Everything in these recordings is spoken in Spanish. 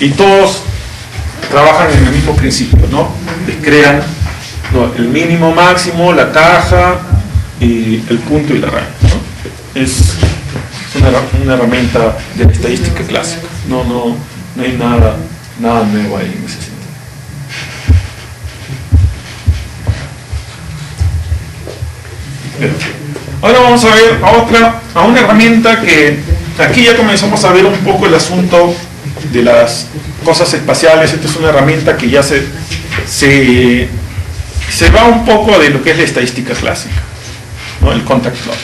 y todos trabajan en el mismo principio, ¿no? Les crean el mínimo, máximo, la caja y el punto y la raya, ¿no? Es una herramienta de la estadística clásica. No hay nada nuevo ahí en ese sentido. Ahora vamos a ver a una herramienta que aquí ya comenzamos a ver un poco el asunto de las cosas espaciales. Esta es una herramienta que ya se va un poco de lo que es la estadística clásica, ¿no? El contact plot.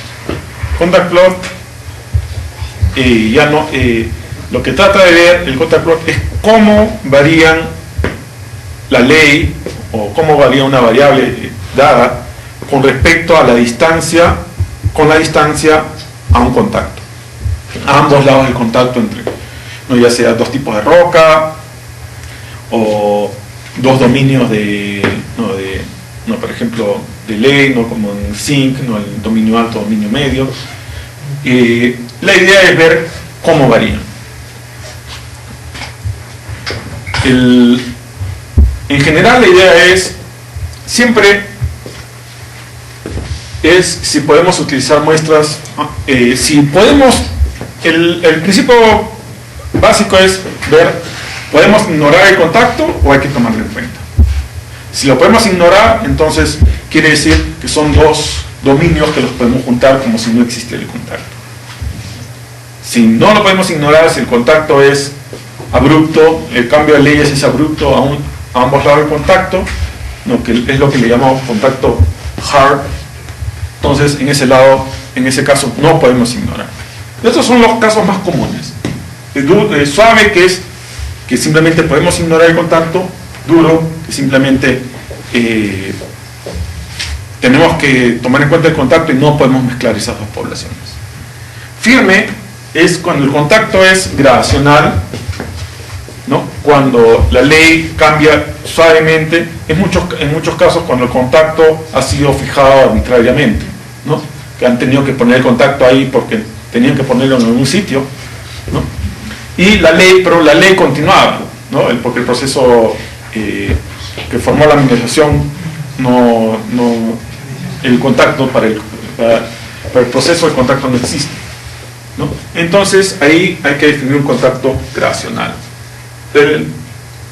Contact plot lo que trata de ver el contact plot es cómo varían la ley o cómo varía una variable dada con respecto a la distancia, a un contacto, a ambos lados del contacto entre, ¿no? Ya sea dos tipos de roca o dos dominios por ejemplo, de ley, ¿no? Como en zinc, ¿no? El dominio alto, dominio medio. La idea es ver cómo varían. En general la idea es si podemos utilizar muestras, el principio básico es ver, ¿podemos ignorar el contacto o hay que tomarlo en cuenta? Si lo podemos ignorar, entonces quiere decir que son dos dominios que los podemos juntar como si no existiera el contacto. Si no lo podemos ignorar, si el contacto es abrupto, el cambio de leyes es abrupto a ambos lados del contacto, ¿no? Que es lo que le llamamos contacto hard, entonces en ese caso no podemos ignorar. Estos son los casos más comunes. El suave, que simplemente podemos ignorar el contacto; duro, que simplemente tenemos que tomar en cuenta el contacto y no podemos mezclar esas dos poblaciones. Firme es cuando el contacto es gradacional, ¿no? Cuando la ley cambia suavemente, en muchos casos cuando el contacto ha sido fijado arbitrariamente, ¿no? Que han tenido que poner el contacto ahí porque tenían que ponerlo en algún sitio, ¿no? Pero la ley continuaba, ¿no? Porque el proceso que formó la mineralización el contacto para el proceso del contacto no existe, ¿no? Entonces ahí hay que definir un contacto gradacional.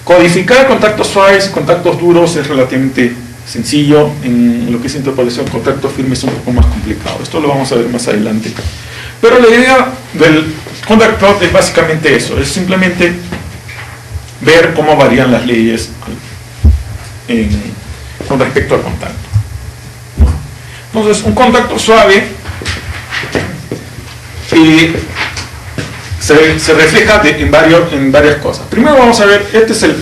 Codificar contactos suaves y contactos duros es relativamente sencillo. En lo que es interpolación de contactos firmes es un poco más complicado. Esto lo vamos a ver más adelante. Pero la idea del contact plot es básicamente eso, es simplemente ver cómo varían las leyes con respecto al contacto. Entonces, un contacto suave se refleja en varias cosas. Primero vamos a ver, este es el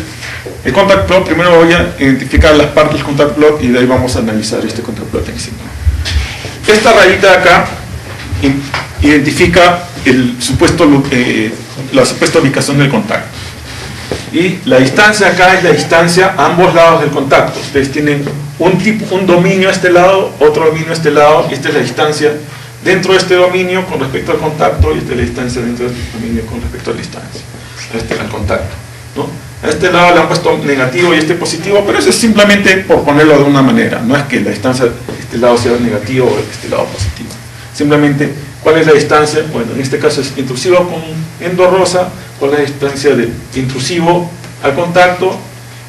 contact plot. Primero voy a identificar las partes del contact plot y de ahí vamos a analizar este contact plot en sí. Esta rayita de acá identifica la supuesta ubicación del contacto. Y la distancia acá es la distancia a ambos lados del contacto. Ustedes tienen un dominio a este lado, otro dominio a este lado, y esta es la distancia dentro de este dominio con respecto al contacto, y esta es la distancia dentro de este dominio con respecto a la distancia, al contacto, ¿no? A este lado le han puesto negativo y este positivo, pero eso es simplemente por ponerlo de una manera. No es que la distancia de este lado sea negativo o de este lado positivo. Simplemente, ¿cuál es la distancia? Bueno, en este caso es intrusivo con endo rosa. ¿Cuál es la distancia de intrusivo al contacto?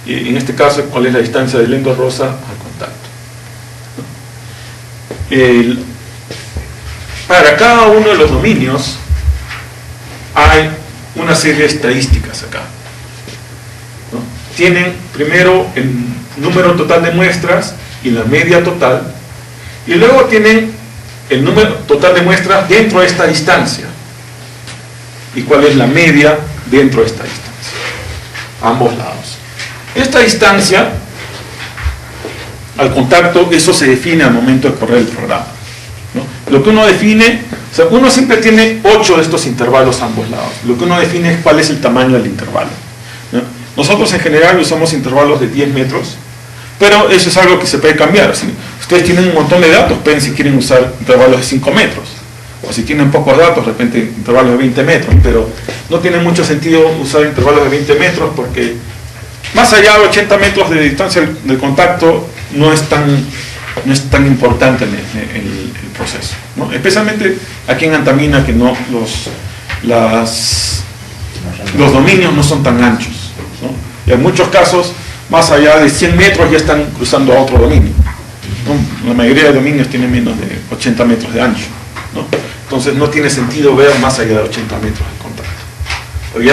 Y en este caso, ¿cuál es la distancia del endo rosa al contacto? Para cada uno de los dominios hay una serie de estadísticas acá, ¿no? Tienen primero el número total de muestras y la media total, y luego tienen el número total de muestras dentro de esta distancia y cuál es la media dentro de esta distancia, a ambos lados. Esta distancia al contacto, eso se define al momento de correr el programa, ¿no? Lo que uno define, o sea, uno siempre tiene 8 de estos intervalos a ambos lados. Lo que uno define es cuál es el tamaño del intervalo, ¿no? Nosotros en general usamos intervalos de 10 metros, pero eso es algo que se puede cambiar. Si ustedes tienen un montón de datos, pueden, si quieren, usar intervalos de 5 metros, o si tienen pocos datos, de repente intervalos de 20 metros, pero no tiene mucho sentido usar intervalos de 20 metros porque más allá de 80 metros de distancia del contacto no es tan importante el proceso, ¿no? Especialmente aquí en Antamina, que no los dominios no son tan anchos, ¿no? Y en muchos casos, más allá de 100 metros ya están cruzando a otro dominio, ¿no? La mayoría de dominios tienen menos de 80 metros de ancho, ¿no? Entonces no tiene sentido ver más allá de 80 metros de contacto. Pero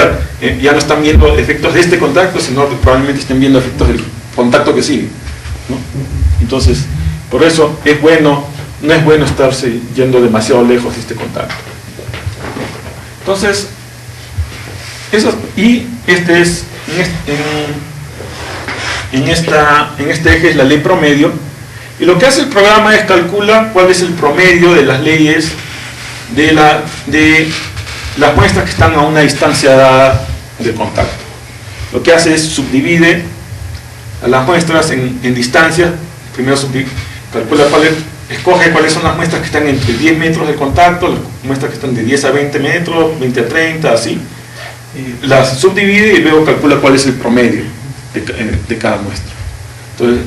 ya no están viendo efectos de este contacto, sino que probablemente estén viendo efectos del contacto que sigue, ¿no? Entonces, por eso no es bueno estarse yendo demasiado lejos de este contacto. Entonces, este es en este eje es la ley promedio, y lo que hace el programa es calcula cuál es el promedio de las leyes de las muestras que están a una distancia dada de contacto. Lo que hace es subdivide a las muestras en distancias. Primero calcula escoge cuáles son las muestras que están entre 10 metros de contacto, las muestras que están de 10 a 20 metros, 20 a 30, así. Las subdivide y luego calcula cuál es el promedio de cada muestra. Entonces,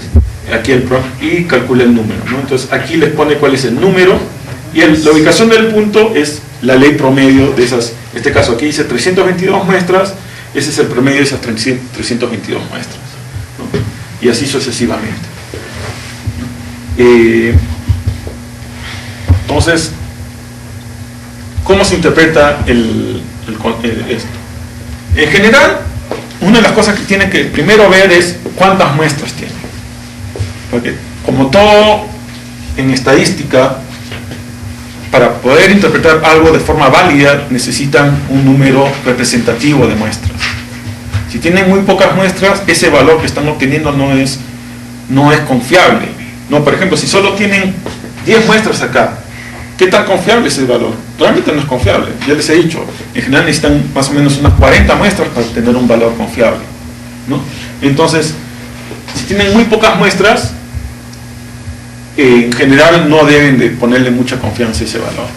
aquí y calcula el número, ¿no? Entonces, aquí les pone cuál es el número, y la ubicación del punto es la ley promedio de esas. En este caso, aquí dice 322 muestras, ese es el promedio de esas 322 muestras, ¿no? Y así sucesivamente. Entonces, ¿cómo se interpreta esto? En general, una de las cosas que tienen que primero ver es cuántas muestras tiene. Porque, como todo en estadística, para poder interpretar algo de forma válida necesitan un número representativo de muestras. Si tienen muy pocas muestras, ese valor que están obteniendo no es confiable, ¿no? Por ejemplo, si solo tienen 10 muestras acá, ¿qué tan confiable es el valor? Realmente no es confiable. Ya les he dicho, en general necesitan más o menos unas 40 muestras para obtener un valor confiable, ¿no? Entonces, si tienen muy pocas muestras, en general no deben de ponerle mucha confianza a ese valor.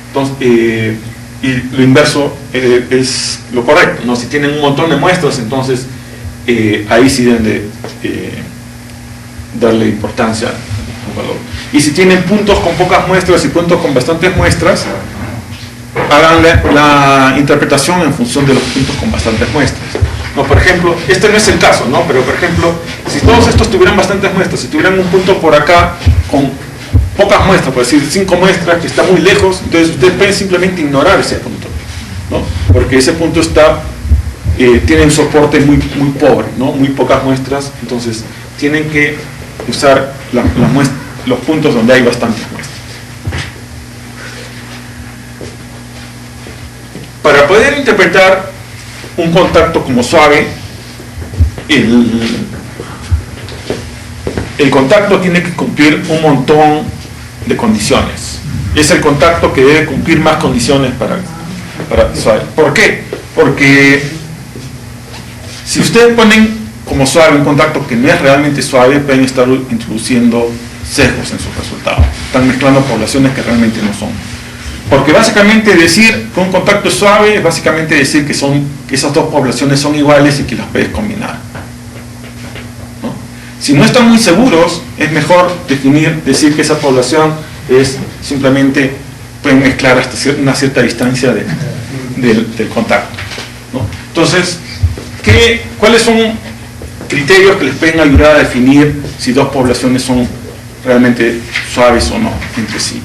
Entonces, y lo inverso es lo correcto, ¿no? Si tienen un montón de muestras, entonces ahí sí deben de darle importancia al valor. Y si tienen puntos con pocas muestras y puntos con bastantes muestras, hagan la interpretación en función de los puntos con bastantes muestras. No, por ejemplo, este no es el caso, ¿no? Pero por ejemplo, si todos estos tuvieran bastantes muestras, si tuvieran un punto por acá con pocas muestras, por decir 5 muestras, que está muy lejos, entonces ustedes pueden simplemente ignorar ese punto, ¿no? Porque ese punto tiene un soporte muy pobre, ¿no? Muy pocas muestras, entonces tienen que usar los puntos donde hay bastantes muestras. Para poder interpretar un contacto como suave, el contacto tiene que cumplir un montón de condiciones. Es el contacto que debe cumplir más condiciones para suave. ¿Por qué? Porque si ustedes ponen como suave un contacto que no es realmente suave, pueden estar introduciendo sesgos en sus resultados. Están mezclando poblaciones que realmente no son. Porque básicamente decir que un contacto es suave es básicamente decir que esas dos poblaciones son iguales y que las puedes combinar, ¿no? Si no están muy seguros, es mejor decir que esa población es simplemente, pueden mezclar hasta una cierta distancia del contacto, ¿no? Entonces, ¿cuáles son criterios que les pueden ayudar a definir si dos poblaciones son realmente suaves o no entre sí?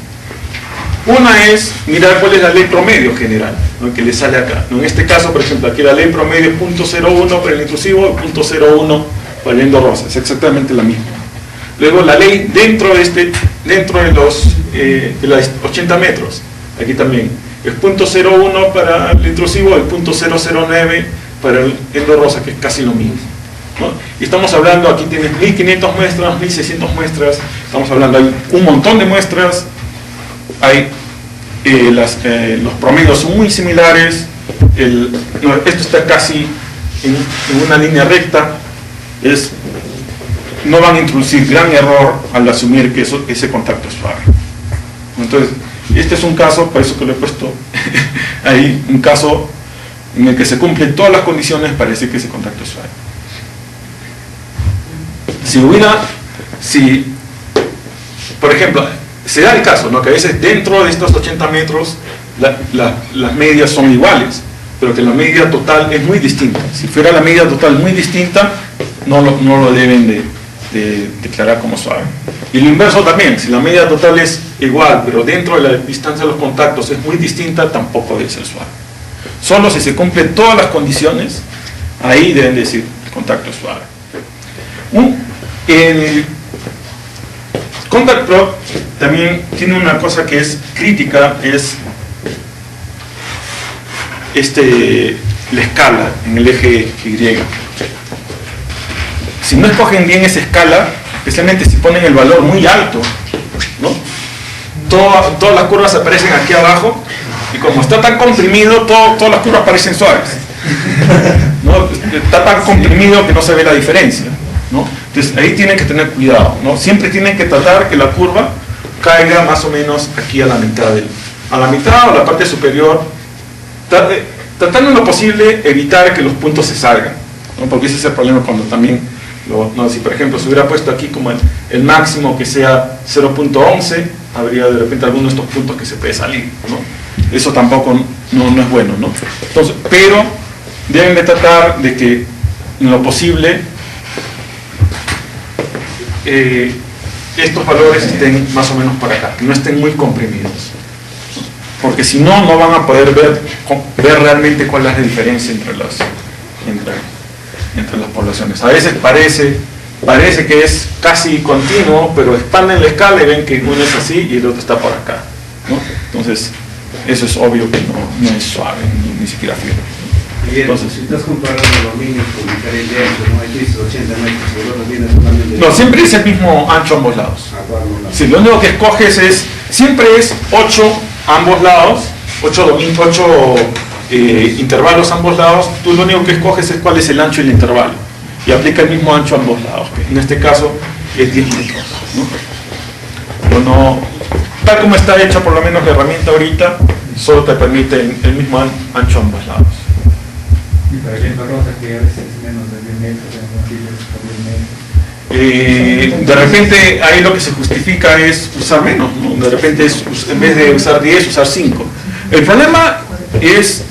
Una es mirar cuál es la ley promedio general, ¿no? Que le sale acá, ¿no? En este caso, por ejemplo, aquí la ley promedio es 0.01 para el intrusivo y 0.01 para el endorrosa, es exactamente la misma. Luego la ley dentro de los 80 metros, aquí también, es 0.01 para el intrusivo y 0.009 para el endorrosa, que es casi lo mismo, ¿no? Y estamos hablando, aquí tienes 1500 muestras, 1600 muestras, estamos hablando, hay un montón de muestras. Los promedios son muy similares, esto está casi en una línea recta, no van a introducir gran error al asumir que ese contacto es suave. Entonces, este es un caso, por eso que lo he puesto ahí, un caso en el que se cumplen todas las condiciones, parece que ese contacto es suave. Si, por ejemplo, se da el caso, ¿no?, que a veces dentro de estos 80 metros las medias son iguales, pero que la media total es muy distinta. Si fuera la media total muy distinta, no lo deben de declarar como suave. Y lo inverso también, si la media total es igual, pero dentro de la distancia de los contactos es muy distinta, tampoco debe ser suave. Solo si se cumplen todas las condiciones, ahí deben decir el contacto es suave. El contact probe también tiene una cosa que es crítica, es la escala en el eje Y. Si no escogen bien esa escala, especialmente si ponen el valor muy alto, ¿no?, todas las curvas aparecen aquí abajo, y como está tan comprimido, todas las curvas parecen suaves, ¿no? Está tan comprimido que no se ve la diferencia, ¿no? Entonces ahí tienen que tener cuidado, ¿no? Siempre tienen que tratar que la curva caiga más o menos aquí a la mitad o la parte superior, tratando en lo posible evitar que los puntos se salgan, ¿no? Porque ese es el problema cuando también, si por ejemplo se hubiera puesto aquí como el máximo que sea 0.11, habría de repente algunos de estos puntos que se puede salir, ¿no? Eso tampoco no es bueno, ¿no? Entonces, pero deben de tratar de que en lo posible estos valores estén más o menos por acá, que no estén muy comprimidos, ¿no? Porque si no, no van a poder ver realmente cuál es la diferencia entre las poblaciones. A veces parece que es casi continuo, pero expanden la escala y ven que uno es así y el otro está por acá, ¿no? Entonces, eso es obvio que no es suave, ni siquiera firme. Bien, entonces, si estás comparando dominios con diferente ancho, ¿no? Aquí es 80 metros, el otro tiene solamente... No, siempre es el mismo ancho a ambos lados. Sí, lo único que escoges siempre es 8 a ambos lados, 8 intervalos a ambos lados. Tú lo único que escoges es cuál es el ancho del intervalo, y aplica el mismo ancho a ambos lados, que en este caso es 10 metros, ¿no? Tal como está hecha por lo menos la herramienta ahorita, solo te permite el mismo ancho a ambos lados. Y por ejemplo, Rosa, que a veces es menos de 10 metros, de repente ahí lo que se justifica es usar menos, ¿no? De repente en vez de usar 10, usar 5. El problema es,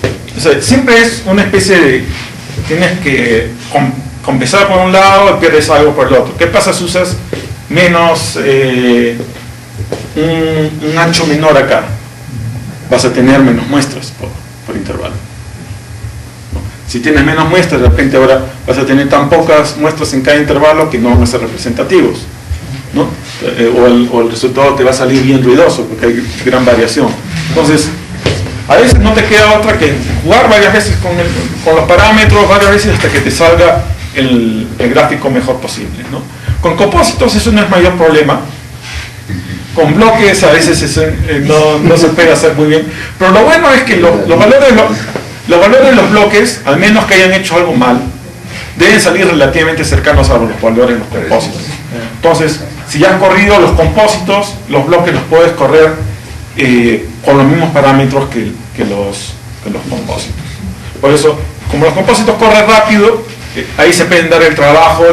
siempre es una especie de, tienes que compensar por un lado y pierdes algo por el otro. ¿Qué pasa si usas menos, un ancho menor acá? Vas a tener menos muestras por intervalo, ¿no? Si tienes menos muestras, de repente ahora vas a tener tan pocas muestras en cada intervalo que no van a ser representativos, ¿no? O el resultado te va a salir bien ruidoso porque hay gran variación. Entonces, a veces no te queda otra que jugar varias veces con los parámetros, varias veces hasta que te salga el gráfico mejor posible, ¿no? Con compósitos eso no es mayor problema. Con bloques a veces no se puede hacer muy bien, pero lo bueno es que los valores de los bloques, al menos que hayan hecho algo mal, deben salir relativamente cercanos a los valores de los compósitos. Entonces, si ya has corrido los compósitos, los bloques los puedes correr con los mismos parámetros que los compósitos. Por eso, como los compósitos corren rápido, ahí se pueden dar el trabajo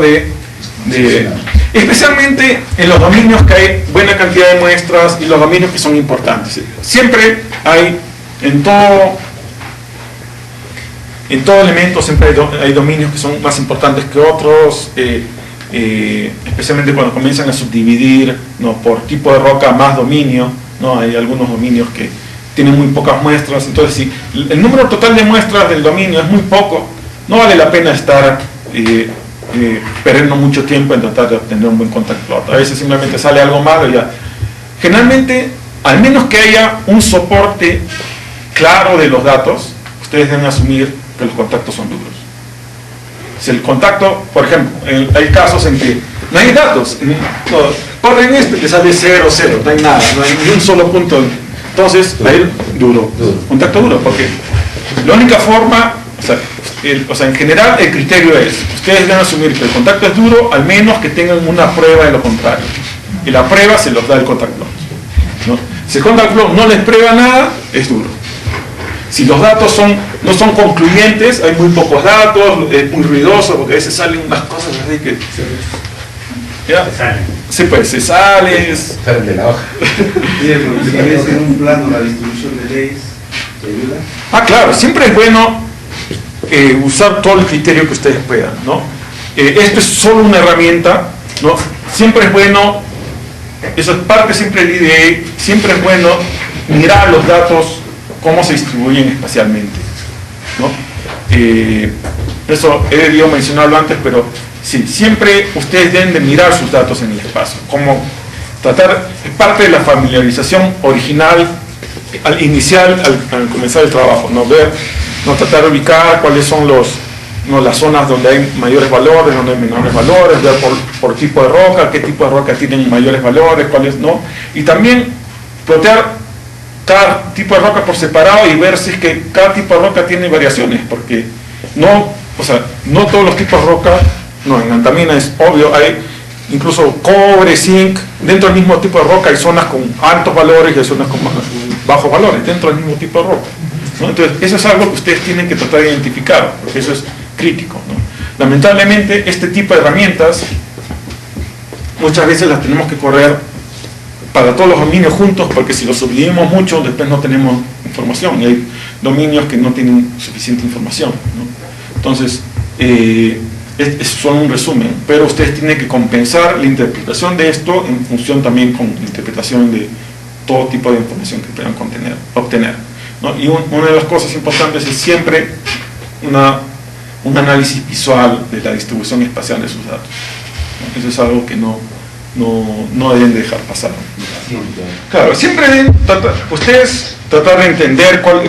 especialmente en los dominios que hay buena cantidad de muestras y los dominios que son importantes. Siempre hay, en todo elemento, siempre hay dominios que son más importantes que otros, especialmente cuando comienzan a subdividir, ¿no?, por tipo de roca más dominio, ¿no? Hay algunos dominios que tienen muy pocas muestras. Entonces, si el número total de muestras del dominio es muy poco, no vale la pena estar perdiendo mucho tiempo en tratar de obtener un buen contact plot. A veces simplemente sale algo malo y ya. Generalmente, al menos que haya un soporte claro de los datos, ustedes deben asumir que los contactos son duros. Si el contacto, por ejemplo, hay casos en que no hay datos, corren te sale 0, 0, no hay nada, no hay ni un solo punto. Entonces, ahí duro, contacto duro, porque la única forma, o sea, en general el criterio es, ustedes deben asumir que el contacto es duro, al menos que tengan una prueba de lo contrario. Y la prueba se los da el contacto, ¿no? Si el contact flow no les prueba nada, es duro. Si los datos no son concluyentes, hay muy pocos datos, es muy ruidoso, porque a veces salen unas cosas así que... ¿ya? Se salen. Sí, pues se sale. Salen de la hoja. Mire, porque si ves en un plano la distribución de leyes, ¿te ayuda? Ah, claro, siempre es bueno usar todo el criterio que ustedes puedan, ¿no? Esto es solo una herramienta, ¿no? Siempre es bueno, eso es parte siempre del IDE, siempre es bueno mirar los datos, cómo se distribuyen espacialmente, ¿no? Eso he debido mencionarlo antes, pero sí, siempre ustedes deben de mirar sus datos en el espacio, como tratar, es parte de la familiarización original, inicial, al comenzar el trabajo, ¿no? Tratar de ubicar cuáles son las zonas donde hay mayores valores, donde hay menores valores, ver por tipo de roca, qué tipo de roca tienen mayores valores, cuáles no, y también plotear cada tipo de roca por separado y ver si es que cada tipo de roca tiene variaciones, porque no todos los tipos de roca, no, en antamina es obvio, hay incluso cobre, zinc, dentro del mismo tipo de roca hay zonas con altos valores y hay zonas con bajos valores, dentro del mismo tipo de roca, ¿no? Entonces eso es algo que ustedes tienen que tratar de identificar, porque eso es crítico, ¿no? Lamentablemente este tipo de herramientas muchas veces las tenemos que correr para todos los dominios juntos, porque si los subdividimos mucho después no tenemos información y hay dominios que no tienen suficiente información, ¿no? Entonces es solo un resumen, pero ustedes tienen que compensar la interpretación de esto en función también con la interpretación de todo tipo de información que puedan obtener, ¿no? Y una de las cosas importantes es siempre un análisis visual de la distribución espacial de sus datos, ¿no? Eso es algo que no deben dejar pasar. Claro, siempre deben ustedes tratar de entender cuál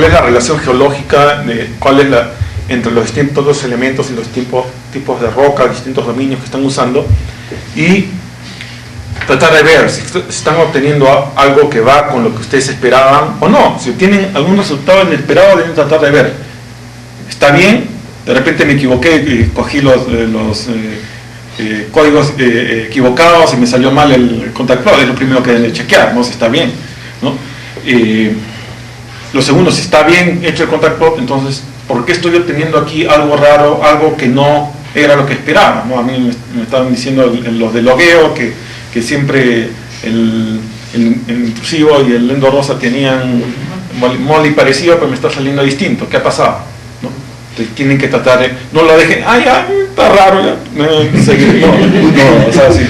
es la relación geológica, cuál es entre los distintos elementos y los tipos de roca, distintos dominios que están usando, y tratar de ver si están obteniendo algo que va con lo que ustedes esperaban o no. Si tienen algún resultado inesperado, deben tratar de ver, ¿está bien? De repente me equivoqué y cogí los códigos equivocados y me salió mal el contact flow, es lo primero que deben chequear, ¿no? Si está bien, ¿no? Lo segundo, si está bien hecho el contact flow, entonces, ¿por qué estoy obteniendo aquí algo raro, algo que no era lo que esperaba, ¿no? A mí me estaban diciendo los de logueo que siempre el intrusivo y el lendo rosa tenían molly parecido, pero me está saliendo distinto. ¿Qué ha pasado? ¿No? Entonces tienen que tratar de, no lo dejen, ya, está raro, ya, no, o sea, si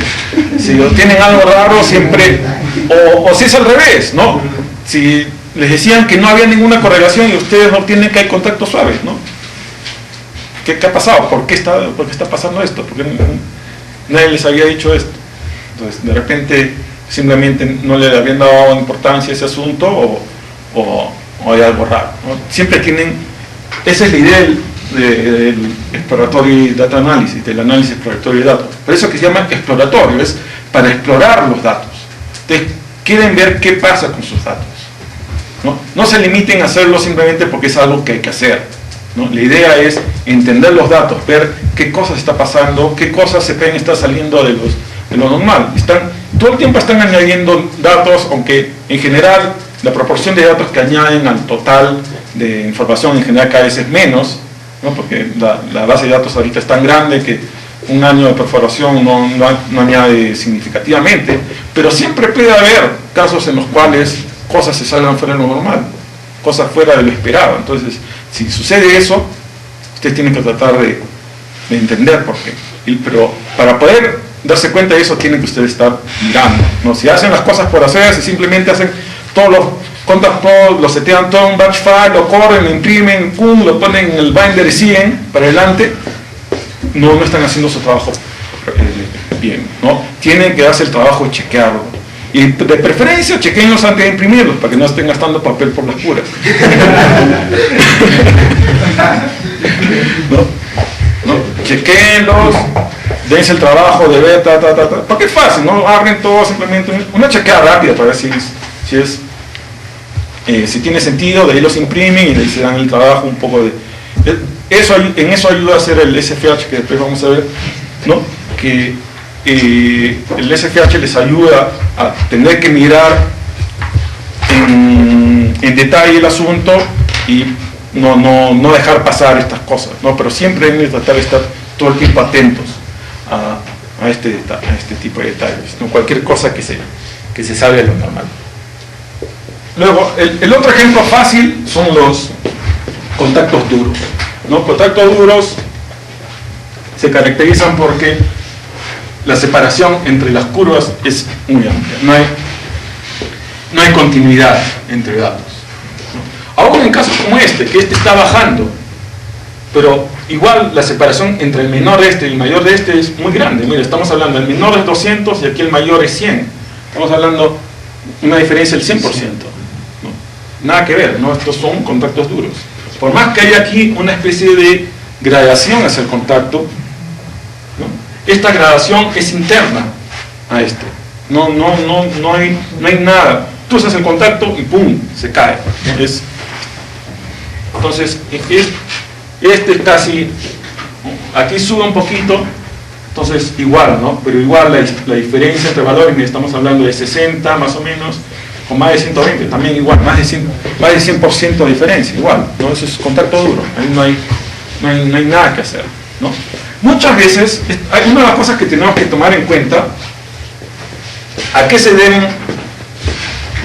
tienen algo raro siempre, o si es al revés, ¿no? Si les decían que no había ninguna correlación y ustedes no tienen que hay contactos suaves, ¿no? ¿Qué ha pasado? ¿Por qué está pasando esto? ¿Por qué nadie les había dicho esto? Entonces, de repente, simplemente no le habían dado importancia a ese asunto o hay algo raro, ¿no? Siempre tienen, esa es la idea del exploratory data analysis, del análisis exploratorio de datos. Por eso que se llama exploratorio, es para explorar los datos. Ustedes quieren ver qué pasa con sus datos, ¿no? No se limiten a hacerlo simplemente porque es algo que hay que hacer, ¿no? La idea es entender los datos, ver qué cosas está pasando, qué cosas se pueden estar saliendo de lo normal. Todo el tiempo están añadiendo datos, aunque en general la proporción de datos que añaden al total de información en general cada vez es menos, ¿no? Porque la base de datos ahorita es tan grande que un año de perforación no añade significativamente, pero siempre puede haber casos en los cuales cosas se salgan fuera de lo normal, cosas fuera de lo esperado. Entonces, si sucede eso, ustedes tienen que tratar de entender por qué. Pero para poder darse cuenta de eso, tienen que ustedes estar mirando, ¿no? Si hacen las cosas por hacer, si simplemente hacen todos los contactos, lo setean todo en batch file, lo corren, lo imprimen, lo ponen en el binder y siguen para adelante, no están haciendo su trabajo bien, ¿no? Tienen que hacer el trabajo y chequearlo. Y de preferencia, chequenlos antes de imprimirlos, para que no estén gastando papel por las puras. ¿No? Chequenlos, dense el trabajo de ver, porque es fácil, ¿no? Abren todo simplemente, una chequeada rápida para ver si tiene sentido, de ahí los imprimen y de ahí se dan el trabajo un poco de... En eso ayuda a hacer el SFH, que después vamos a ver, ¿no? Que el SFH les ayuda a tener que mirar en detalle el asunto y no dejar pasar estas cosas, ¿no? Pero siempre hay que tratar de estar todo el tiempo atentos a este tipo de detalles, ¿no? Cualquier cosa que se salga de lo normal. Luego, el otro ejemplo fácil son los contactos duros, ¿no? Contactos duros se caracterizan porque la separación entre las curvas es muy amplia, no hay continuidad entre datos, ¿no? Aún en casos como este, que este está bajando, pero igual la separación entre el menor de este y el mayor de este es muy grande. Mira, estamos hablando, el menor es 200 y aquí el mayor es 100. Estamos hablando de una diferencia del 100%, ¿no? Nada que ver, ¿no? Estos son contactos duros. Por más que haya aquí una especie de gradación hacia el contacto, ¿no? Esta gradación es interna a este. No hay nada. Tú haces el contacto y ¡pum!, se cae. Entonces, este es casi, aquí sube un poquito, entonces igual, ¿no? Pero igual la diferencia entre valores, estamos hablando de 60 más o menos, con más de 120, también igual, más de 100% de diferencia, igual, ¿no? Eso es contacto duro, ahí no hay nada que hacer, ¿no? Muchas veces, hay una de las cosas que tenemos que tomar en cuenta, ¿a qué se deben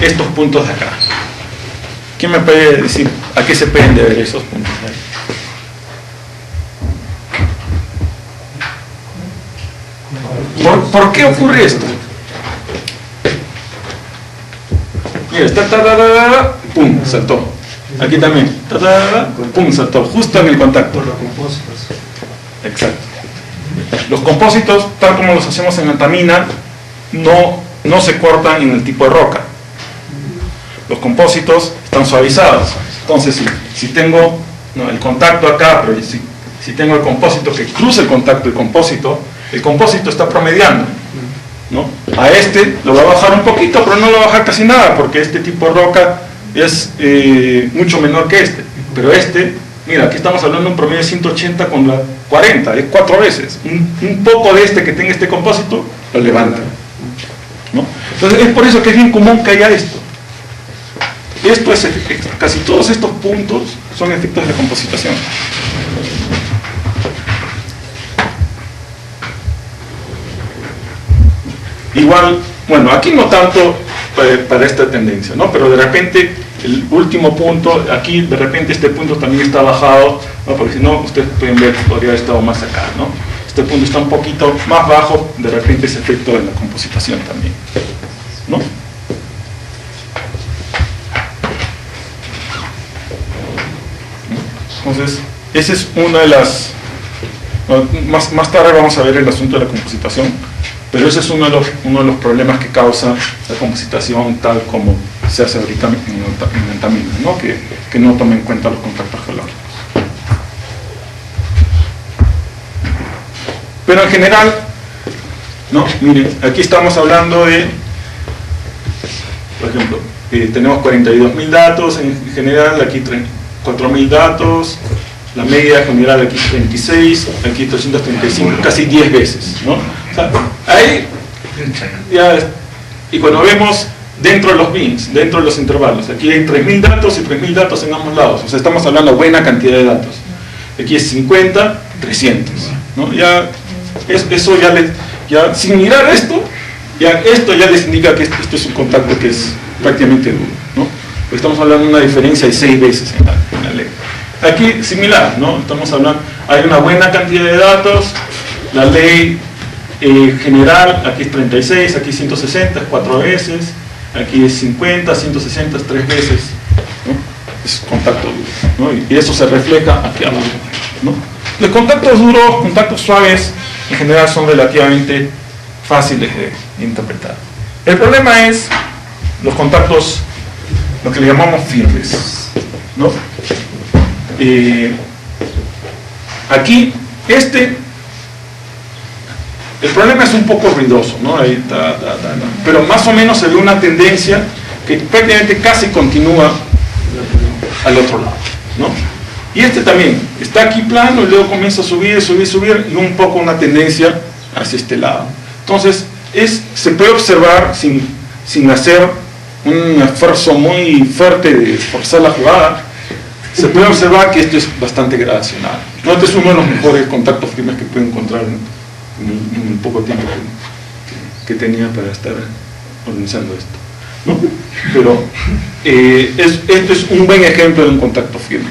estos puntos de acá? ¿Quién me puede decir a qué se pueden deber esos puntos de ahí? ¿Por qué ocurre esto? Mira, pum, saltó. Aquí también, pum, saltó, justo en el contacto. Por los compósitos. Exacto. Los compósitos, tal como los hacemos en antamina, no se cortan en el tipo de roca. Los compósitos están suavizados. Entonces, si tengo el contacto acá, pero si tengo el compósito que cruza el contacto, el compósito está promediando, ¿no? A este lo va a bajar un poquito, pero no lo va a bajar casi nada, porque este tipo de roca es mucho menor que este. Pero este, mira, aquí estamos hablando de un promedio de 180 con la 40, es 4 veces. Un poco de este que tenga este compósito, lo levanta, ¿no? Entonces es por eso que es bien común que haya esto. Casi todos estos puntos son efectos de la compositación. Igual, bueno, aquí no tanto para esta tendencia, ¿no? Pero de repente, el último punto, aquí de repente este punto también está bajado, ¿no? Porque si no, ustedes pueden ver, podría haber estado más acá, ¿no? Este punto está un poquito más bajo, de repente ese efecto de la compositación también, ¿no? Entonces, esa es una de las... Más tarde vamos a ver el asunto de la compositación, pero ese es uno de los problemas que causa la compositación tal como se hace ahorita en antamina, ¿no? Que no toma en cuenta los contactos geológicos. Pero en general, ¿no? Miren, aquí estamos hablando de, por ejemplo, tenemos 42.000 datos en general, aquí 4.000 datos, la media general aquí 36, aquí 335, casi 10 veces, ¿no? O sea, ahí ya, y cuando vemos dentro de los bins, dentro de los intervalos, aquí hay 3.000 datos y 3.000 datos en ambos lados, o sea, estamos hablando de buena cantidad de datos. Aquí es 50, 300, ¿no? Ya, eso ya sin mirar esto ya les indica que esto es un contacto que es prácticamente duro, ¿no? Pues estamos hablando de una diferencia de 6 veces en la ley. Aquí similar, ¿no? Estamos hablando, hay una buena cantidad de datos, la ley general, aquí es 36, aquí es 160, es 4 veces, aquí es 50, 160 es 3 veces, ¿no? Es contacto duro, ¿no? Y eso se refleja aquí abajo, ¿no? Los contactos duros, contactos suaves, en general son relativamente fáciles de interpretar. El problema es los contactos, lo que le llamamos firmes, ¿no? Aquí, el problema es un poco ruidoso, ¿no? Ahí, pero más o menos se ve una tendencia que prácticamente casi continúa al otro lado, ¿no? Y este también, está aquí plano y luego comienza a subir, y un poco una tendencia hacia este lado. Entonces, se puede observar sin hacer un esfuerzo muy fuerte de forzar la jugada, se puede observar que esto es bastante gradacional. ¿No? Este es uno de los mejores contactos firmes que puedo encontrar en el poco tiempo que tenía para estar organizando esto, ¿no? Pero esto es un buen ejemplo de un contacto firme,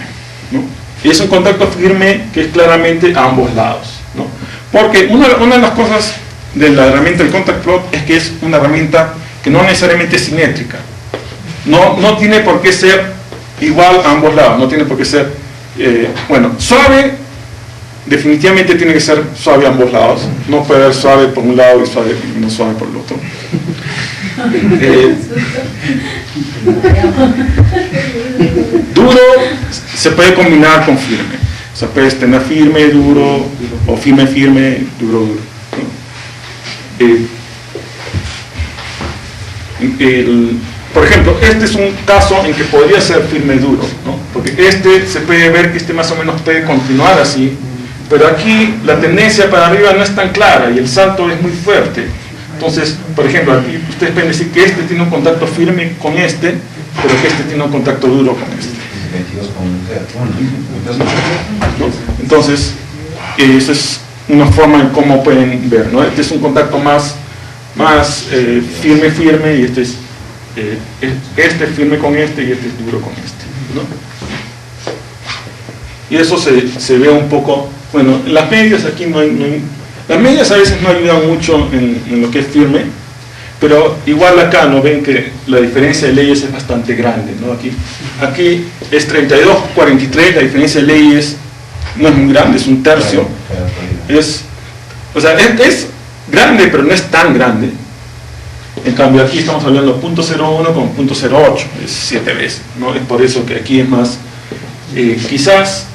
¿no? Y es un contacto firme que es claramente a ambos lados, ¿no? Porque una de las cosas de la herramienta del contact plot es que es una herramienta que no necesariamente es simétrica. No tiene por qué ser igual a ambos lados, no tiene por qué ser, suave, definitivamente tiene que ser suave a ambos lados, no puede haber suave por un lado y no suave por el otro. Duro se puede combinar con firme, o sea, puedes tener firme, duro, o firme, duro, duro, ¿no? Por ejemplo, este es un caso en que podría ser firme duro, ¿no? Porque se puede ver que más o menos puede continuar así, pero aquí la tendencia para arriba no es tan clara y el salto es muy fuerte. Entonces, por ejemplo, aquí ustedes pueden decir que tiene un contacto firme con pero que tiene un contacto duro con ¿no? Entonces, esa es una forma en cómo pueden ver, ¿no? Este es un contacto más firme y este es firme con y este es duro con ¿no? Y eso se ve un poco, bueno, en las medias aquí no hay las medias a veces no ayudan mucho en lo que es firme, pero igual acá no ven que la diferencia de leyes es bastante grande, ¿no? Aquí es 32-43, la diferencia de leyes no es muy grande, es un tercio. Es grande, pero no es tan grande. En cambio aquí estamos hablando de 0.01 con 0.08, es 7 veces, ¿no? Es por eso que aquí es más, quizás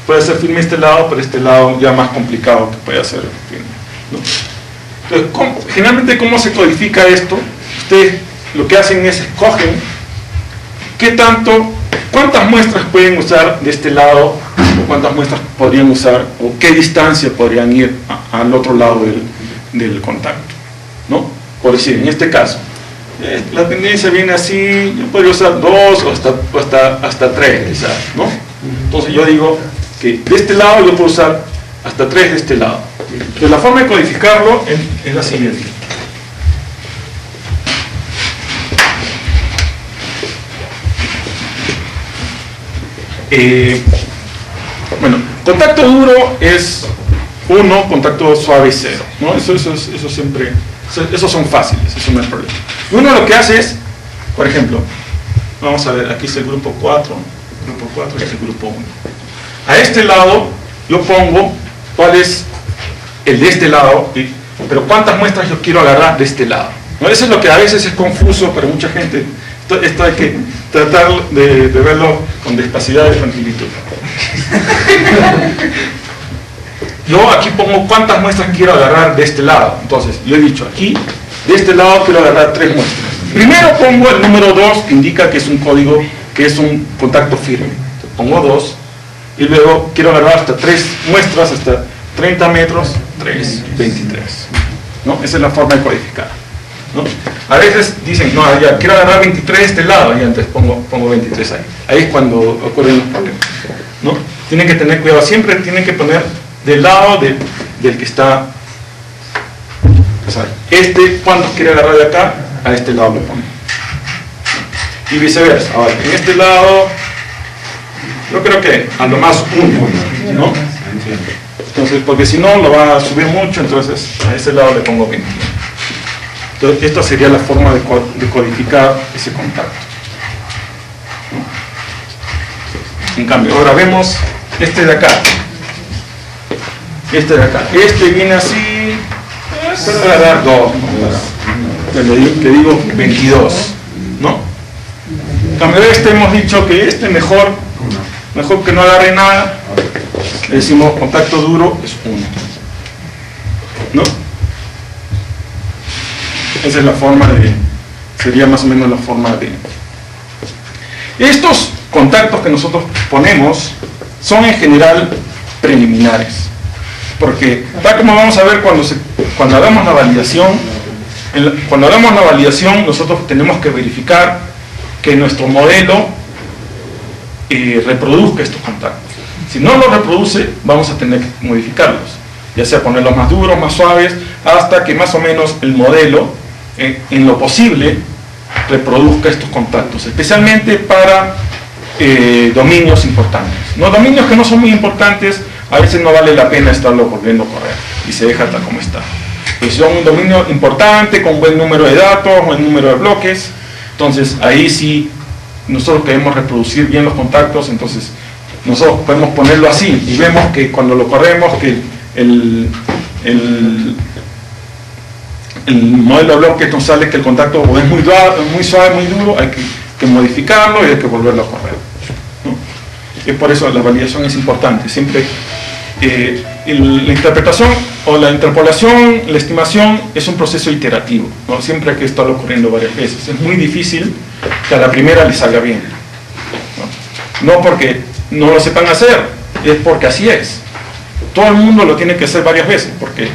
puede ser firme este lado, pero este lado ya más complicado que puede ser firme, ¿no? Entonces, generalmente, ¿cómo se codifica esto? Ustedes lo que hacen es escogen cuántas muestras pueden usar de este lado, o cuántas muestras podrían usar, o qué distancia podrían ir al otro lado del contacto, ¿no? Por decir, en este caso, la tendencia viene así, yo podría usar 2 o hasta 3, quizás, ¿no? Entonces yo digo que de este lado yo puedo usar hasta 3 de este lado. Entonces la forma de codificarlo es la siguiente. Contacto duro es 1, contacto suave 0, ¿no? Eso siempre, esos son fáciles, eso no es problema. Uno lo que hace es, por ejemplo, vamos a ver, aquí es el grupo 4 es el grupo 1. A este lado yo pongo cuál es el de este lado, pero cuántas muestras yo quiero agarrar de este lado, ¿no? Eso es lo que a veces es confuso para mucha gente. Esto hay que tratar de verlo con despacidad y tranquilitud. Yo aquí pongo cuántas muestras quiero agarrar de este lado. Entonces, yo he dicho aquí, de este lado quiero agarrar 3 muestras. Primero pongo el número 2, que indica que es un código, que es un contacto firme. Entonces, pongo 2, y luego quiero agarrar hasta 3 muestras, hasta 30 metros, 3, 23. ¿No? Esa es la forma de codificar, ¿no? A veces dicen, no, ya quiero agarrar 23 de este lado, y antes pongo 23 ahí. Ahí es cuando ocurren los problemas, ¿no? Tienen que tener cuidado, siempre tienen que poner del lado del que está, o sea, cuando quiere agarrar de acá, a este lado lo pone. Y viceversa. Ahora, en este lado, yo creo que a lo más 1, ¿no? Entonces, porque si no, lo va a subir mucho, entonces a ese lado le pongo 21. Entonces, esta sería la forma de codificar ese contacto, ¿no? En cambio, ahora vemos este de acá. Este viene así, para dar 2, le digo 22, ¿no? En cambio hemos dicho que mejor que no agarre nada, le decimos contacto duro es 1, ¿no? Esa es la forma sería más o menos la forma de... Estos contactos que nosotros ponemos son en general preliminares. Porque tal como vamos a ver cuando hagamos la validación, cuando hagamos la validación nosotros tenemos que verificar que nuestro modelo reproduzca estos contactos. Si no lo reproduce, vamos a tener que modificarlos, ya sea ponerlos más duros, más suaves, hasta que más o menos el modelo, en lo posible, reproduzca estos contactos, especialmente para dominios importantes. No, dominios que no son muy importantes, a veces no vale la pena estarlo volviendo a correr y se deja tal como está. Pero si son un dominio importante, con buen número de datos, buen número de bloques, entonces ahí sí nosotros queremos reproducir bien los contactos, entonces nosotros podemos ponerlo así y vemos que cuando lo corremos que el modelo de bloques nos sale que el contacto o es muy suave, muy duro, hay que modificarlo y hay que volverlo a correr, ¿no? Y por eso la validación es importante. Siempre la interpretación o la interpolación, la estimación es un proceso iterativo, ¿no? Siempre hay que estarlo corriendo varias veces. Es muy difícil que a la primera le salga bien, no porque no lo sepan hacer, es porque así es. Todo el mundo lo tiene que hacer varias veces, porque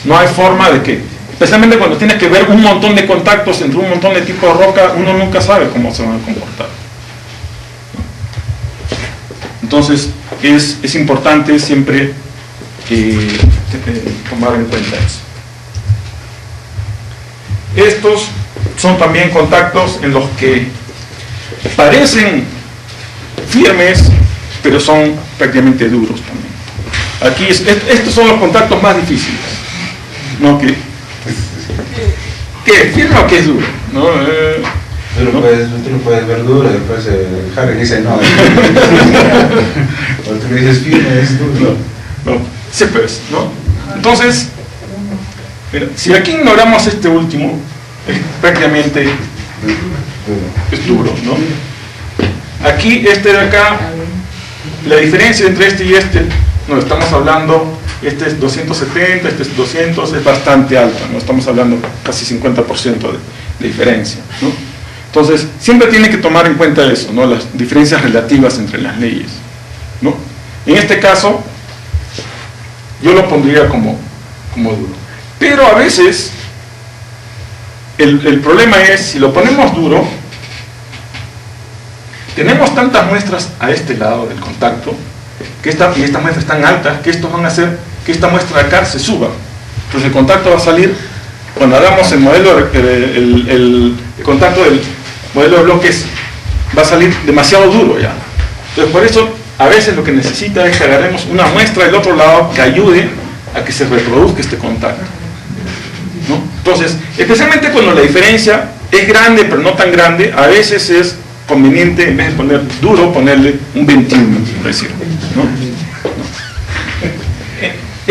no hay forma de que, especialmente cuando tienes que ver un montón de contactos entre un montón de tipos de roca, uno nunca sabe cómo se van a comportar. Entonces es importante siempre tomar en cuenta eso. Estos son también contactos en los que parecen firmes, pero son prácticamente duros también. Aquí estos son los contactos más difíciles, ¿no? ¿Qué es firme o qué es duro? ¿No? Tú lo puedes ver duro, después Harry dice no. Cuando tú le dices firme, es duro. No, siempre es, ¿no? Entonces, mira, si aquí ignoramos este último, prácticamente es duro, ¿no? Aquí, este de acá, la diferencia entre este y este, no estamos hablando, este es 270, este es 200, es bastante alta, no estamos hablando casi 50% de diferencia, ¿no? Entonces, siempre tiene que tomar en cuenta eso, ¿no? Las diferencias relativas entre las leyes, ¿no? En este caso, yo lo pondría como duro. Pero a veces, el problema es, si lo ponemos duro, tenemos tantas muestras a este lado del contacto, y estas muestras están altas, que estos van a hacer que esta muestra de acá se suba. Entonces el contacto va a salir, cuando hagamos el modelo, el contacto del modelo de bloques, va a salir demasiado duro ya. Entonces por eso, a veces lo que necesita es que agarremos una muestra del otro lado que ayude a que se reproduzca este contacto, ¿no? Entonces, especialmente cuando la diferencia es grande pero no tan grande, a veces es conveniente, en vez de poner duro, ponerle un 21, por decir, ¿no?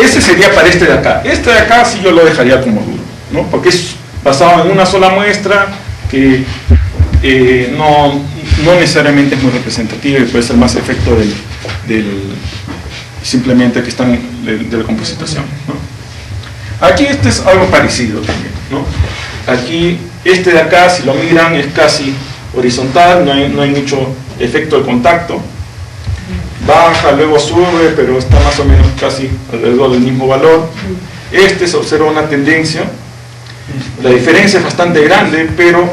Ese sería para este de acá. Este de acá sí yo lo dejaría como duro, ¿no? Porque es basado en una sola muestra que no necesariamente es muy representativa y puede ser más efecto simplemente que están de la compositación, ¿no? Aquí este es algo parecido también, ¿no? Aquí este de acá, si lo miran, es casi horizontal, no hay mucho efecto de contacto, baja, luego sube, pero está más o menos casi alrededor del mismo valor. Este se observa una tendencia, la diferencia es bastante grande, pero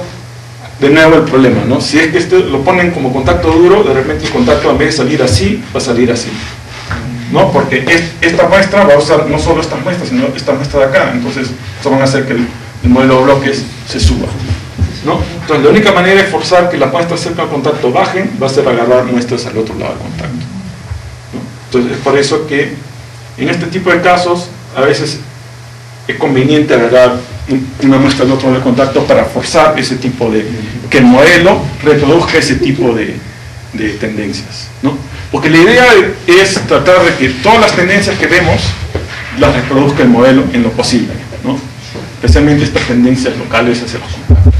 de nuevo el problema, ¿no? Si es que este lo ponen como contacto duro, de repente el contacto en vez de salir así, va a salir así, ¿no? Porque esta muestra va a usar no solo estas muestras, sino esta muestra de acá, entonces eso van a hacer que el modelo de bloques se suba, ¿no? Entonces la única manera de forzar que las muestras cerca al contacto bajen va a ser agarrar muestras al otro lado del contacto, ¿no? Entonces es por eso que en este tipo de casos a veces es conveniente agarrar una muestra del otro lado del contacto para forzar ese tipo de, que el modelo reproduzca ese tipo de tendencias, ¿no? Porque la idea es tratar de que todas las tendencias que vemos las reproduzca el modelo en lo posible, ¿no? Especialmente estas tendencias locales hacia los contactos.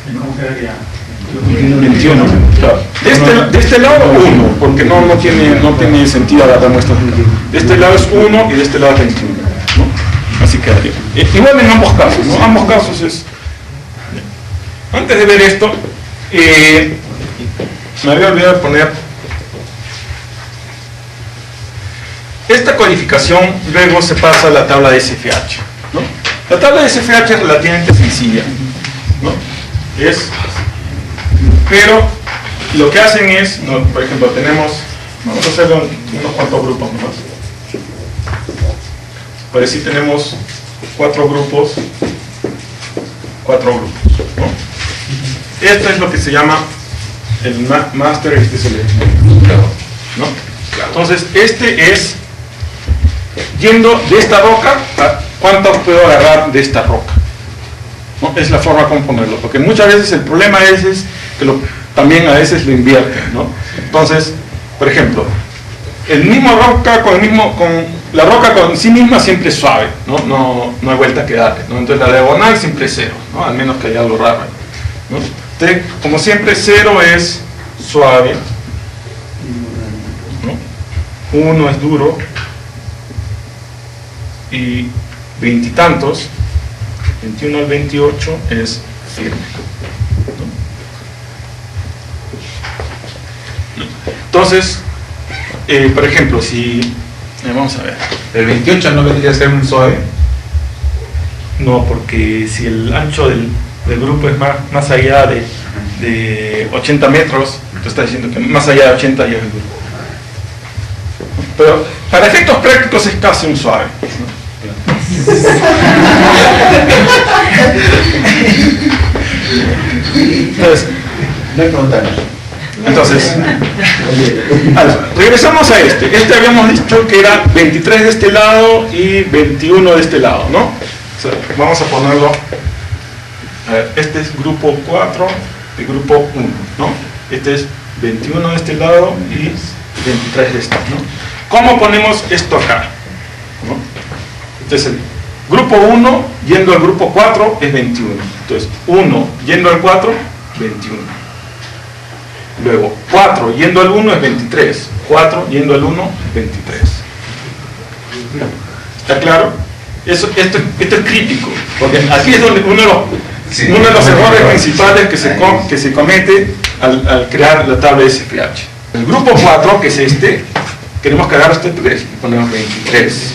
¿Cómo quedaría? 21, claro. De este lado 1, porque no tiene sentido agarrar muestras. De este lado es 1 y de este lado es 21, ¿no? Así quedaría. Igual en ambos casos, ¿no? Ambos casos es... Antes de ver esto, me había olvidado de poner esta codificación luego se pasa a la tabla de SFH, ¿no? La tabla de SFH es relativamente sencilla, ¿no? Pero lo que hacen es, ¿no? Por ejemplo, vamos a hacer unos cuantos grupos nomás. Por así tenemos cuatro grupos, ¿no? Esto es lo que se llama el master, este es el ejecutador, ¿no? Entonces, este es yendo de esta roca a cuántos puedo agarrar de esta roca, ¿no? Es la forma como ponerlo, porque muchas veces el problema es que también a veces lo invierten, ¿no? Entonces, por ejemplo, la roca con sí misma siempre es suave, no hay vuelta que darle, ¿no? Entonces la diagonal siempre es 0, ¿no? Al menos que haya algo raro, ¿no? Entonces, como siempre 0 es suave, ¿no? 1 es duro y 20 y tantos, 21 al 28 es firme, ¿no? Entonces, por ejemplo, si vamos a ver, ¿El 28 no vendría a ser un suave? no, porque si el ancho del grupo es más allá de 80 metros, tú estás diciendo que más allá de 80 ya es el grupo. Pero para efectos prácticos es casi un suave, ¿no? Entonces, regresamos a este. Habíamos dicho que era 23 de este lado y 21 de este lado, ¿no? O sea, vamos a ponerlo. A ver, este es grupo 4 y grupo 1, ¿no? Este es 21 de este lado y 23 de este, ¿no? ¿Cómo ponemos esto acá? ¿No? Entonces, el grupo 1 yendo al grupo 4 es 21. Entonces, 1 yendo al 4, 21. Luego, 4 yendo al 1 es 23. 4 yendo al 1 es 23. ¿Está claro? Esto es crítico, porque aquí es donde uno de los errores principales que se comete al crear la tabla de SFH. El grupo 4, que es este, queremos que agarre este 3 y ponemos 23.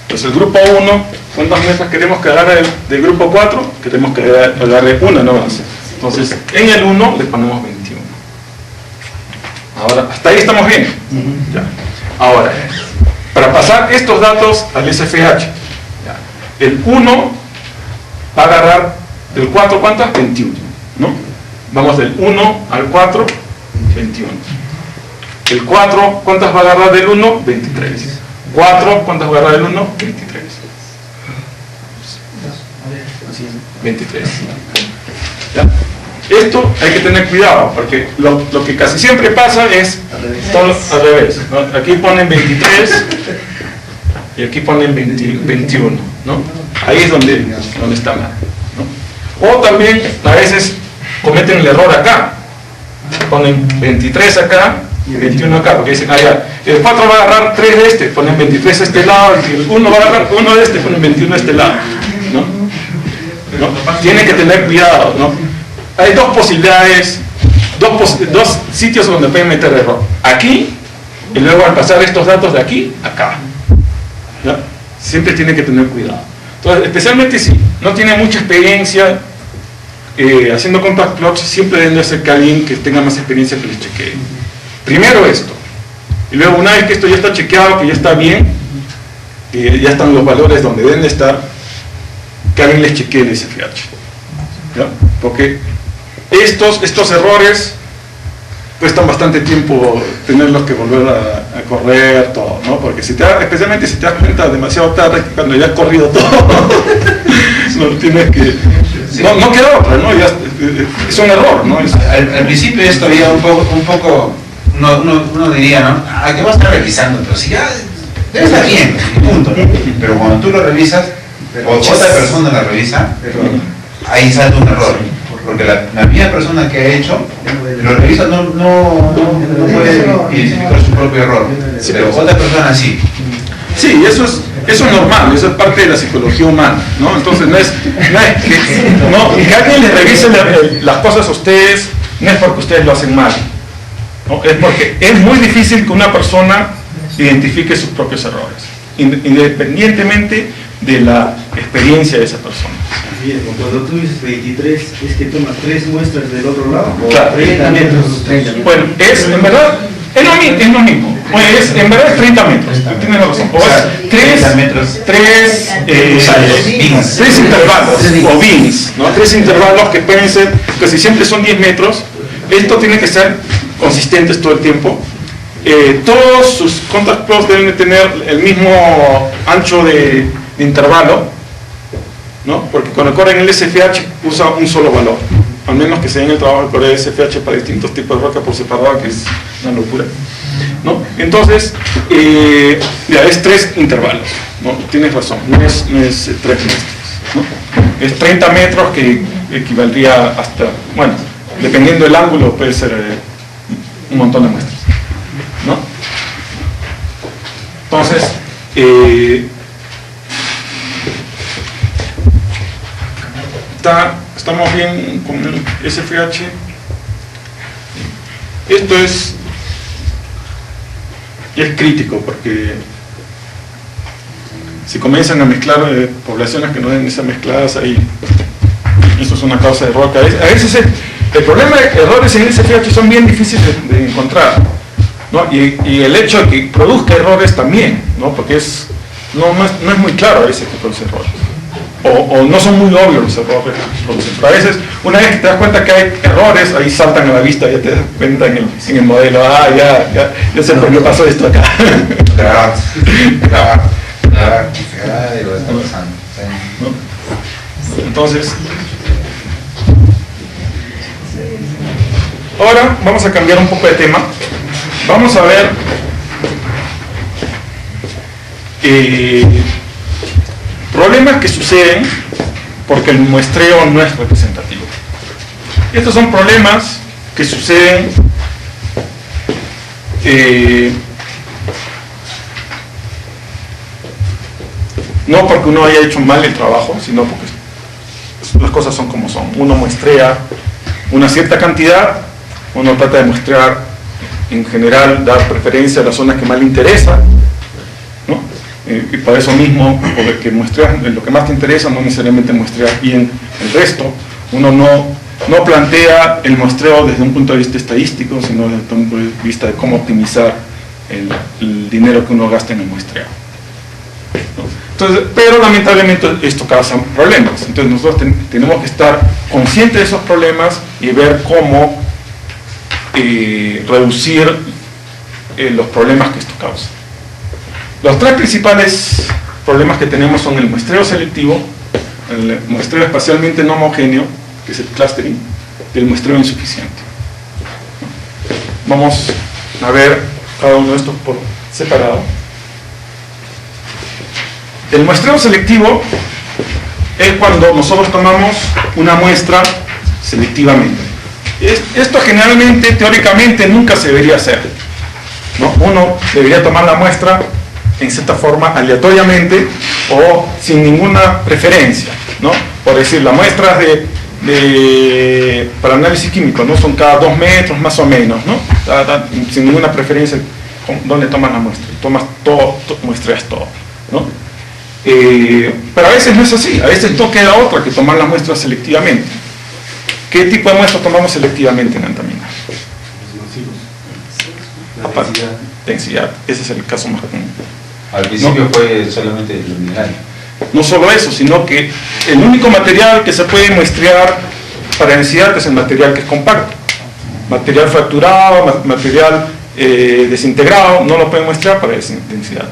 Entonces el grupo 1, ¿cuántas muestras queremos que agarre del grupo 4? Queremos que agarre una nomás. Entonces en el 1 le ponemos 21. Ahora, hasta ahí estamos bien. Ya. Ahora, para pasar estos datos al SFH, el 1 va a agarrar del 4, ¿cuántas? 21, ¿no? Vamos del 1 al 4, 21. El 4, ¿cuántas va a agarrar del 1? 23. 4, ¿cuántas va a agarrar del 1? 23. 23. ¿Ya? Esto hay que tener cuidado, porque lo que casi siempre pasa es todo al revés, ¿no? Aquí ponen 23 y aquí ponen 21, ¿no? Ahí es donde está mal, ¿no? O también a veces cometen el error acá, ponen 23 acá y 21 acá, porque dicen, ya, el 4 va a agarrar 3 de este, ponen 23 a este lado, y el 1 va a agarrar 1 de este, ponen 21 a este lado, ¿no? Tienen que tener cuidado, ¿no? Hay dos posibilidades, dos sitios donde pueden meter error. Aquí, y luego al pasar estos datos de aquí, acá. ¿Ya? Siempre tienen que tener cuidado. Entonces, especialmente si no tiene mucha experiencia haciendo compact plots, siempre deben de ser que alguien que tenga más experiencia que les chequee. Primero esto. Y luego una vez que esto ya está chequeado, que ya está bien, que ya están los valores donde deben de estar, que alguien les chequee el SFH. ¿Ya? Porque estos errores cuestan bastante tiempo tenerlos que volver a correr todo, ¿no? Porque especialmente si te das cuenta demasiado tarde, cuando ya has corrido todo, no tienes que... No queda otra, ¿no? Ya, es un error, ¿no? Al principio esto había un poco uno diría, ¿no? ¿Qué vas a estar revisando? Pero si ya debe estar bien, punto, ¿no? Pero cuando tú lo revisas, o otra persona lo revisa, ahí salta un error. Porque la misma persona que ha hecho, lo revisa, no puede identificar su propio error, pero otra persona sí. Sí, eso es normal, eso es parte de la psicología humana, ¿no? Entonces no es que alguien les revise las cosas a ustedes, no es porque ustedes lo hacen mal, ¿no? Es porque es muy difícil que una persona identifique sus propios errores, independientemente de la experiencia de esa persona. Así es, cuando tú dices 23, es que tomas 3 muestras del otro lado, o Claro. 30 metros. Bueno, en verdad, es lo mismo. Pues en verdad es 30 metros, tienes razón. O es 30 metros. tres intervalos, o bins, ¿no? 3 intervalos que pueden ser, casi siempre son 10 metros. Esto tiene que ser consistentes todo el tiempo. Todos sus contact plots deben de tener el mismo ancho de intervalo, ¿no? Porque cuando corren el SFH usa un solo valor, al menos que se den el trabajo de correr SFH para distintos tipos de roca por separado, que es una locura, ¿no? Entonces, ya es 3 intervalos, ¿no? Tienes razón, no es 3 metros, ¿no? Es 30 metros, que equivaldría hasta, bueno, dependiendo del ángulo puede ser un montón de muestras, ¿no? Entonces, estamos bien con el SFH. Esto es crítico, porque si comienzan a mezclar poblaciones que no deben ser mezcladas, ahí eso es una causa de roca. A veces el problema de errores en SFH son bien difíciles de encontrar, ¿no? Y el hecho de que produzca errores también, ¿no? Porque no es muy claro a veces que produce errores. O no son muy obvios los errores que producen. Pero a veces, una vez que te das cuenta que hay errores, ahí saltan a la vista, ya te das cuenta en el modelo, ya sé por qué pasó esto acá. ¿No? Entonces, ahora vamos a cambiar un poco de tema. Vamos a ver problemas que suceden porque el muestreo no es representativo. Estos son problemas que suceden no porque uno haya hecho mal el trabajo, sino porque las cosas son como son. Uno muestrea una cierta cantidad, uno trata de muestrear, en general, dar preferencia a las zonas que más le interesan, ¿no? Y por eso mismo, porque muestreas lo que más te interesa, no necesariamente muestreas bien el resto. Uno no plantea el muestreo desde un punto de vista estadístico, sino desde un punto de vista de cómo optimizar el dinero que uno gasta en el muestreo, ¿no? Entonces, pero lamentablemente esto causa problemas. Entonces nosotros tenemos que estar conscientes de esos problemas y ver cómo reducir los problemas que esto causa. Los 3 principales problemas que tenemos son el muestreo selectivo, el muestreo espacialmente no homogéneo, que es el clustering, y el muestreo insuficiente. Vamos a ver cada uno de estos por separado. El muestreo selectivo es cuando nosotros tomamos una muestra selectivamente. Esto generalmente, teóricamente, nunca se debería hacer, ¿no? Uno debería tomar la muestra en cierta forma aleatoriamente o sin ninguna preferencia, ¿no? Por decir, las muestras para análisis químico, ¿no? Son cada 2 metros más o menos, ¿no? Sin ninguna preferencia dónde tomas la muestra, tomas todo, muestras todo, ¿no? Pero a veces no es así, a veces no queda otra que tomar las muestras selectivamente. ¿Qué tipo de muestras tomamos selectivamente en antamina? Densidad, ese es el caso más común. Al principio fue solamente el mineral. No solo eso, sino que el único material que se puede muestrear para densidad es el material que es compacto. Material fracturado, material desintegrado, no lo pueden muestrear para densidad.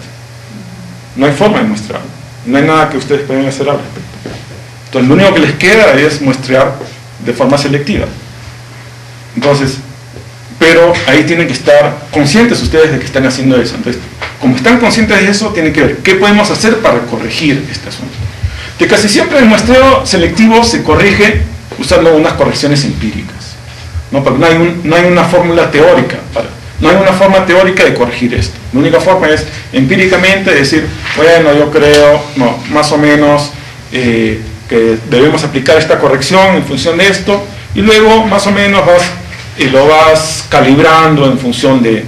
No hay forma de muestrarlo. No hay nada que ustedes puedan hacer al respecto. Entonces, lo único que les queda es muestrear de forma selectiva. Entonces, pero ahí tienen que estar conscientes ustedes de que están haciendo eso. Entonces, como están conscientes de eso, tienen que ver qué podemos hacer para corregir este asunto. Que casi siempre el muestreo selectivo se corrige usando unas correcciones empíricas, ¿no? Porque no hay una fórmula teórica, no hay una forma teórica de corregir esto. La única forma es empíricamente decir, bueno, yo creo, no, más o menos, que debemos aplicar esta corrección en función de esto, y luego más o menos vas y lo vas calibrando en función de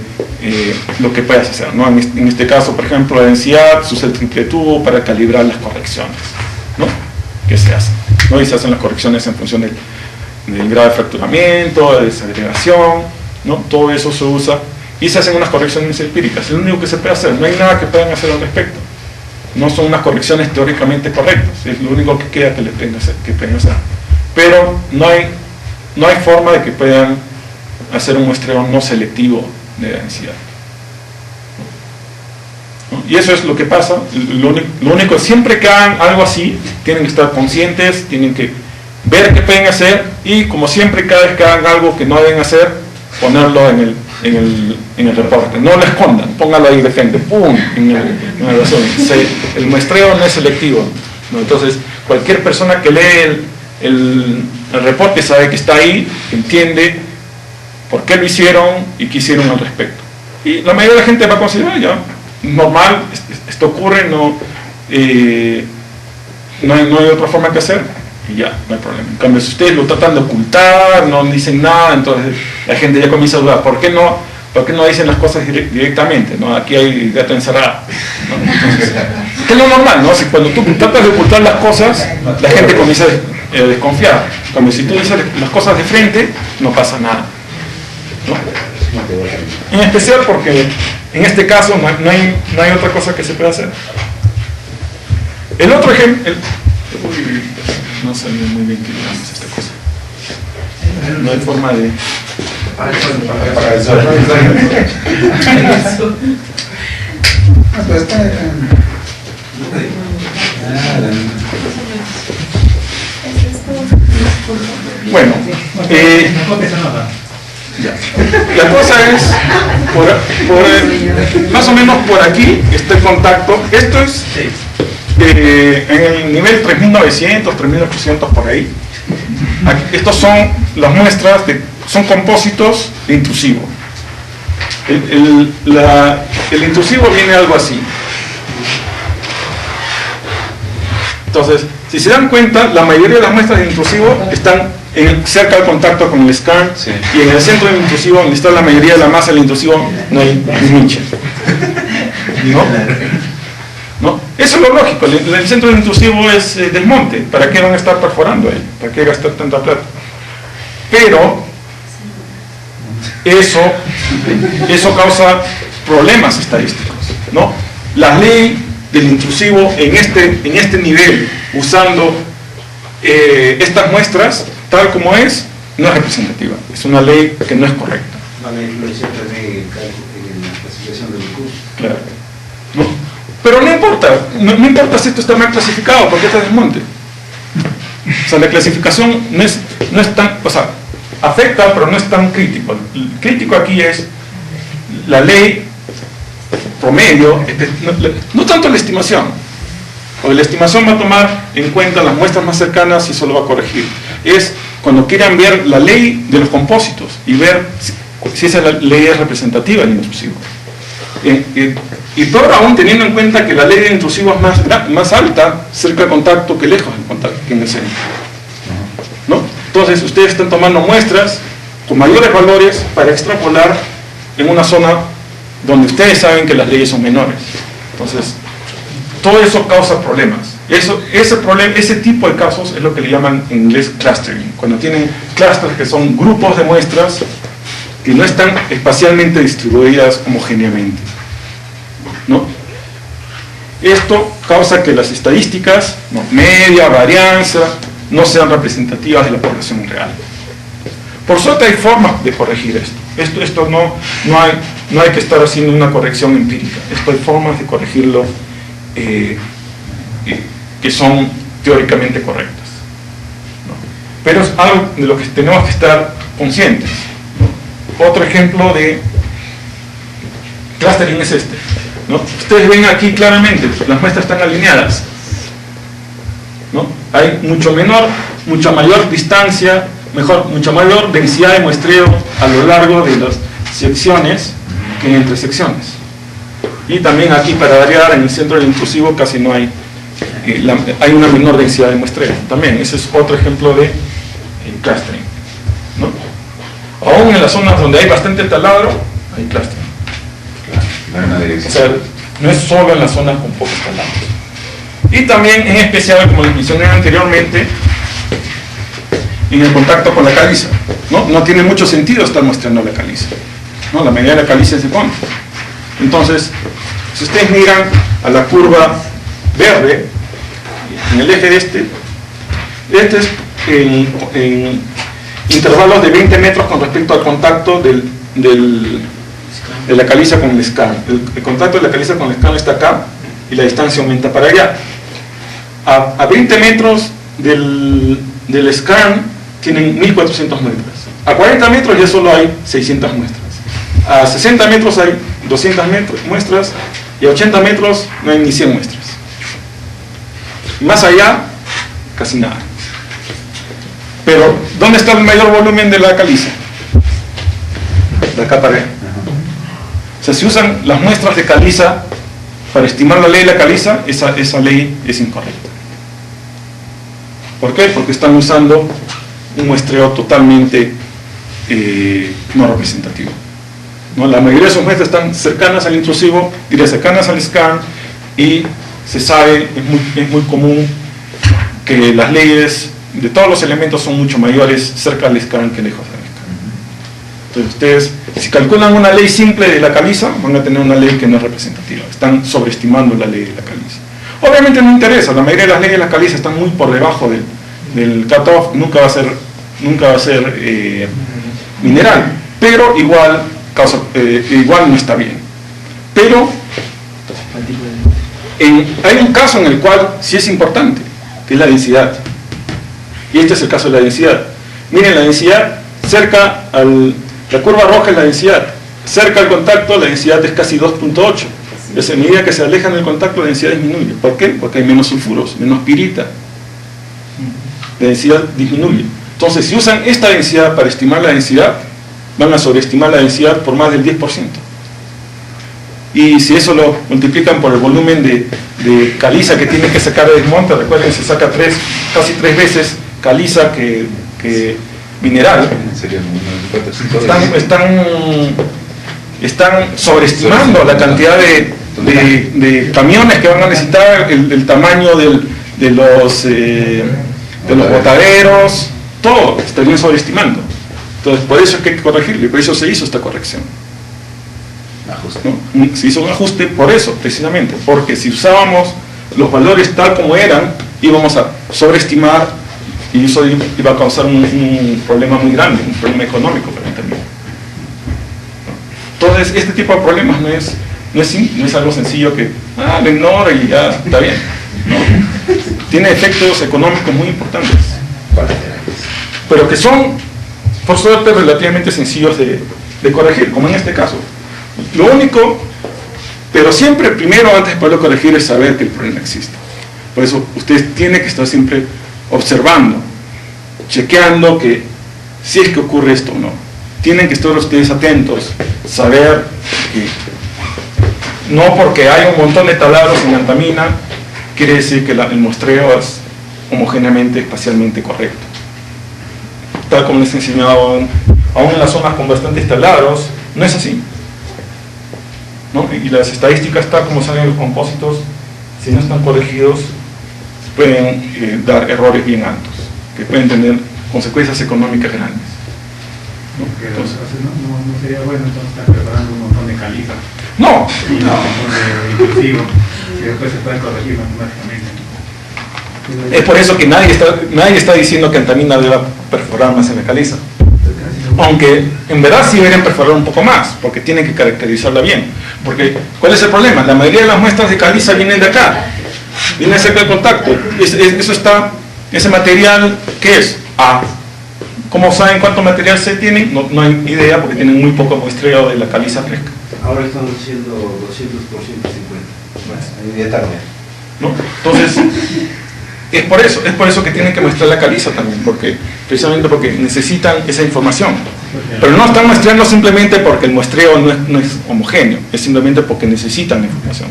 lo que puedas hacer, ¿no? En este caso, por ejemplo, la densidad se usa el triple tubo para calibrar las correcciones, ¿no? Que se hacen, ¿no? Y se hacen las correcciones en función del grado de fracturamiento, de desagregación, ¿no? Todo eso se usa y se hacen unas correcciones empíricas. Es lo único que se puede hacer, no hay nada que puedan hacer al respecto. No son unas correcciones teóricamente correctas, es lo único que queda que pueden hacer. Pero no hay forma de que puedan hacer un muestreo no selectivo de densidad. ¿No? Y eso es lo que pasa. Lo único, siempre que hagan algo así, tienen que estar conscientes, tienen que ver qué pueden hacer y, como siempre, cada vez que hagan algo que no deben hacer, ponerlo en el reporte. No lo escondan, póngalo ahí de frente, ¡pum! En el resumen. El muestreo no es selectivo, ¿no? Entonces, cualquier persona que lee el reporte sabe que está ahí, entiende por qué lo hicieron y qué hicieron al respecto. Y la mayoría de la gente va a considerar, ya, normal, esto ocurre, no hay otra forma que hacer, y ya, no hay problema. En cambio, si ustedes lo tratan de ocultar, no dicen nada, entonces la gente ya comienza a dudar, ¿por qué no dicen las cosas directamente? ¿No? Aquí hay gata encerrada, ¿no? Entonces, que es lo normal, ¿no? Si cuando tú tratas de ocultar las cosas, la gente comienza a desconfiar. Como si tú dices las cosas de frente, no pasa nada, ¿no? En especial porque en este caso no hay otra cosa que se pueda hacer. El otro ejemplo, no sabía muy bien qué digamos esta cosa. No hay forma de... Para el sol. Bueno, la cosa es, más o menos por aquí está el contacto. Esto es en el nivel 3900, 3800 por ahí. Estos son las muestras, son compósitos de intrusivo. El intrusivo viene algo así. Entonces, si se dan cuenta, la mayoría de las muestras de intrusivo están cerca del contacto con el scan, sí. Y en el centro del intrusivo, donde está la mayoría de la masa del intrusivo, no hay ni niche. ¿No? Eso es lo lógico. El centro del intrusivo es desmonte. ¿Para qué van a estar perforando ahí? ¿Para qué gastar tanta plata? Pero eso causa problemas estadísticos, ¿no? La ley del intrusivo en este nivel, usando estas muestras tal como es, no es representativa. Es una ley que no es correcta. No la influencia también en la clasificación del curso. Claro. ¿No? Pero no importa si esto está mal clasificado, porque está desmonte. O sea, la clasificación no es tan, o sea, afecta, pero no es tan crítico. El crítico aquí es la ley promedio, no tanto la estimación, porque la estimación va a tomar en cuenta las muestras más cercanas y eso lo va a corregir. Es cuando quieran ver la ley de los compósitos y ver si esa ley es representativa del intrusivo. Y peor aún, teniendo en cuenta que la ley del intrusivo es más alta cerca del contacto que lejos del contacto, que en el centro, ¿no? Entonces ustedes están tomando muestras con mayores valores para extrapolar en una zona donde ustedes saben que las leyes son menores. Entonces, todo eso causa problemas. Ese tipo de casos es lo que le llaman en inglés clustering. Cuando tienen clusters que son grupos de muestras que no están espacialmente distribuidas homogéneamente, ¿no? Esto causa que las estadísticas, ¿no?, media, varianza, no sean representativas de la población real. Por suerte hay formas de corregir esto. Esto no hay que estar haciendo una corrección empírica. Esto hay formas de corregirlo que son teóricamente correctas, ¿no? Pero es algo de lo que tenemos que estar conscientes, ¿no? Otro ejemplo de clustering es este, ¿no? Ustedes ven aquí claramente, las muestras están alineadas, ¿no? Hay mucha mayor distancia, mucha mayor densidad de muestreo a lo largo de las secciones que entre secciones. Y también aquí, para variar, en el centro del intrusivo casi no hay, hay una menor densidad de muestreo. También, ese es otro ejemplo de clustering, ¿no? Aún en las zonas donde hay bastante taladro, hay plástico. Claro, una O dirección. sea, no es solo en las zonas con pocos taladros. Y también, en especial, como les mencioné anteriormente, en el contacto con la caliza. No tiene mucho sentido estar muestreando la caliza, ¿no? La mayoría de la caliza es de fondo. Entonces, si ustedes miran a la curva verde, en el eje de este es en intervalos de 20 metros con respecto al contacto de la caliza con el scan. El contacto de la caliza con el scan está acá y la distancia aumenta para allá. A 20 metros del scan tienen 1400 muestras. A 40 metros ya solo hay 600 muestras. A 60 metros hay 200 muestras y a 80 metros no hay ni 100 muestras. Y más allá, casi nada. Pero, ¿dónde está el mayor volumen de la caliza? De acá para allá. O sea, si usan las muestras de caliza para estimar la ley de la caliza, esa ley es incorrecta. ¿Por qué? Porque están usando un muestreo totalmente no representativo, ¿no? La mayoría de sus muestras están cercanas al intrusivo, diría cercanas al scan, y se sabe, es muy común que las leyes de todos los elementos son mucho mayores cerca del scan que lejos del scan. Entonces ustedes, si calculan una ley simple de la caliza, van a tener una ley que no es representativa, están sobreestimando la ley de la caliza. Obviamente no interesa, la mayoría de las leyes de la caliza están muy por debajo del cutoff, nunca va a ser mineral, pero igual no está bien. Pero hay un caso en el cual sí es importante, que es la densidad. Y este es el caso de la densidad. Miren, la densidad cerca la curva roja es la densidad, cerca al contacto la densidad es casi 2.8. A medida que se alejan del contacto la densidad disminuye. ¿Por qué? Porque hay menos sulfuros, menos pirita. La densidad disminuye. Entonces, si usan esta densidad para estimar la densidad, van a sobreestimar la densidad por más del 10%. Y si eso lo multiplican por el volumen de caliza que tienen que sacar de desmonte, recuerden, se saca casi 3 veces caliza que mineral. Están sobreestimando la cantidad de camiones que van a necesitar, el tamaño de los botaderos, todo estarían sobreestimando. Entonces, por eso es que hay que corregirlo, y por eso se hizo esta corrección. ¿No? Se hizo un ajuste por eso, precisamente, porque si usábamos los valores tal como eran, íbamos a sobreestimar, y eso iba a causar un problema muy grande, un problema económico para también. Entonces, este tipo de problemas no es algo sencillo que lo ignoro y ya está bien. No. Tiene efectos económicos muy importantes, pero que son, por suerte, relativamente sencillos de corregir, como en este caso. Lo único, pero siempre primero, antes de poderlo corregir, es saber que el problema existe. Por eso ustedes tienen que estar siempre observando, chequeando que si es que ocurre esto o no. Tienen que estar ustedes atentos, saber que no porque hay un montón de taladros en antamina quiere decir que el muestreo es homogéneamente, espacialmente correcto. Tal como les he enseñado, aún en las zonas con bastantes taladros, no es así, ¿no? Y las estadísticas, tal como salen los compósitos, si no están corregidos, pueden dar errores bien altos, que pueden tener consecuencias económicas grandes. Entonces, no sería bueno entonces estar preparando un montón de caliza. No, Y un montón de inclusivo, que después se pueden corregir matemáticamente. es por eso que nadie está diciendo que antamina deba perforar más en la caliza. Aunque en verdad sí deberían perforar un poco más, porque tienen que caracterizarla bien. Porque, ¿cuál es el problema? La mayoría de las muestras de caliza vienen de acá, vienen cerca del contacto. Ese material, ¿qué es? ¿Cómo saben cuánto material se tienen? No hay idea, porque tienen muy poco muestreo de la caliza fresca. Ahora estamos haciendo 200 por 150. ¿No? Entonces, es por eso que tienen que muestrar la caliza también, precisamente porque necesitan esa información. Pero no están muestreando simplemente porque el muestreo no es homogéneo, es simplemente porque necesitan la información.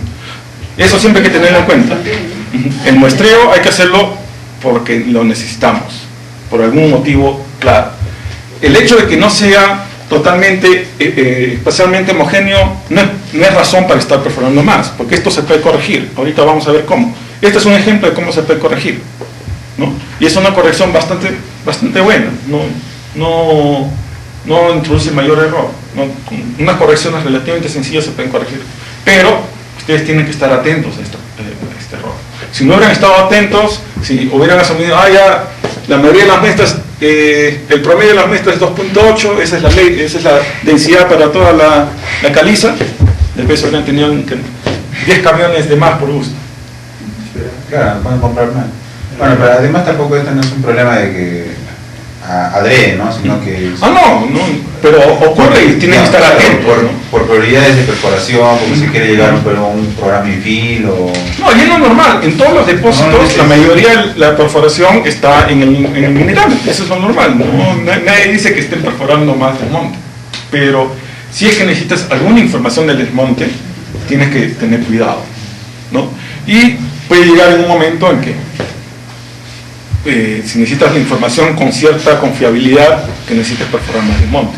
Eso siempre hay que tenerlo en cuenta. El muestreo hay que hacerlo porque lo necesitamos, por algún motivo claro. el hecho de que no sea totalmente, espacialmente homogéneo, no es razón para estar perforando más, porque esto se puede corregir. Ahorita vamos a ver cómo. Este es un ejemplo de cómo se puede corregir, ¿no? Y es una corrección bastante buena, no introduce mayor error, ¿no? Con unas correcciones relativamente sencillas se pueden corregir, pero ustedes tienen que estar atentos a este error. Si no hubieran estado atentos, si hubieran asumido, ya la mayoría de las muestras, el promedio de las muestras es 2.8, esa es la ley, esa es la densidad para toda la caliza, después hubieran tenido 10 camiones de más por gusto. Claro, pueden comprar más. Bueno, pero además tampoco este no es un problema de que adrede, ¿no? Sino que... no, pero ocurre y tienen que estar atentos. Por prioridades de perforación, porque se quiere llegar a un programa infil o... No, y es lo normal. En todos los depósitos, la mayoría de la perforación está en el mineral. Eso es lo normal. Nadie dice que estén perforando más desmonte. Pero si es que necesitas alguna información del desmonte, tienes que tener cuidado, ¿no? Y puede llegar en un momento en que si necesitas la información con cierta confiabilidad, que necesites perforar más desmonte,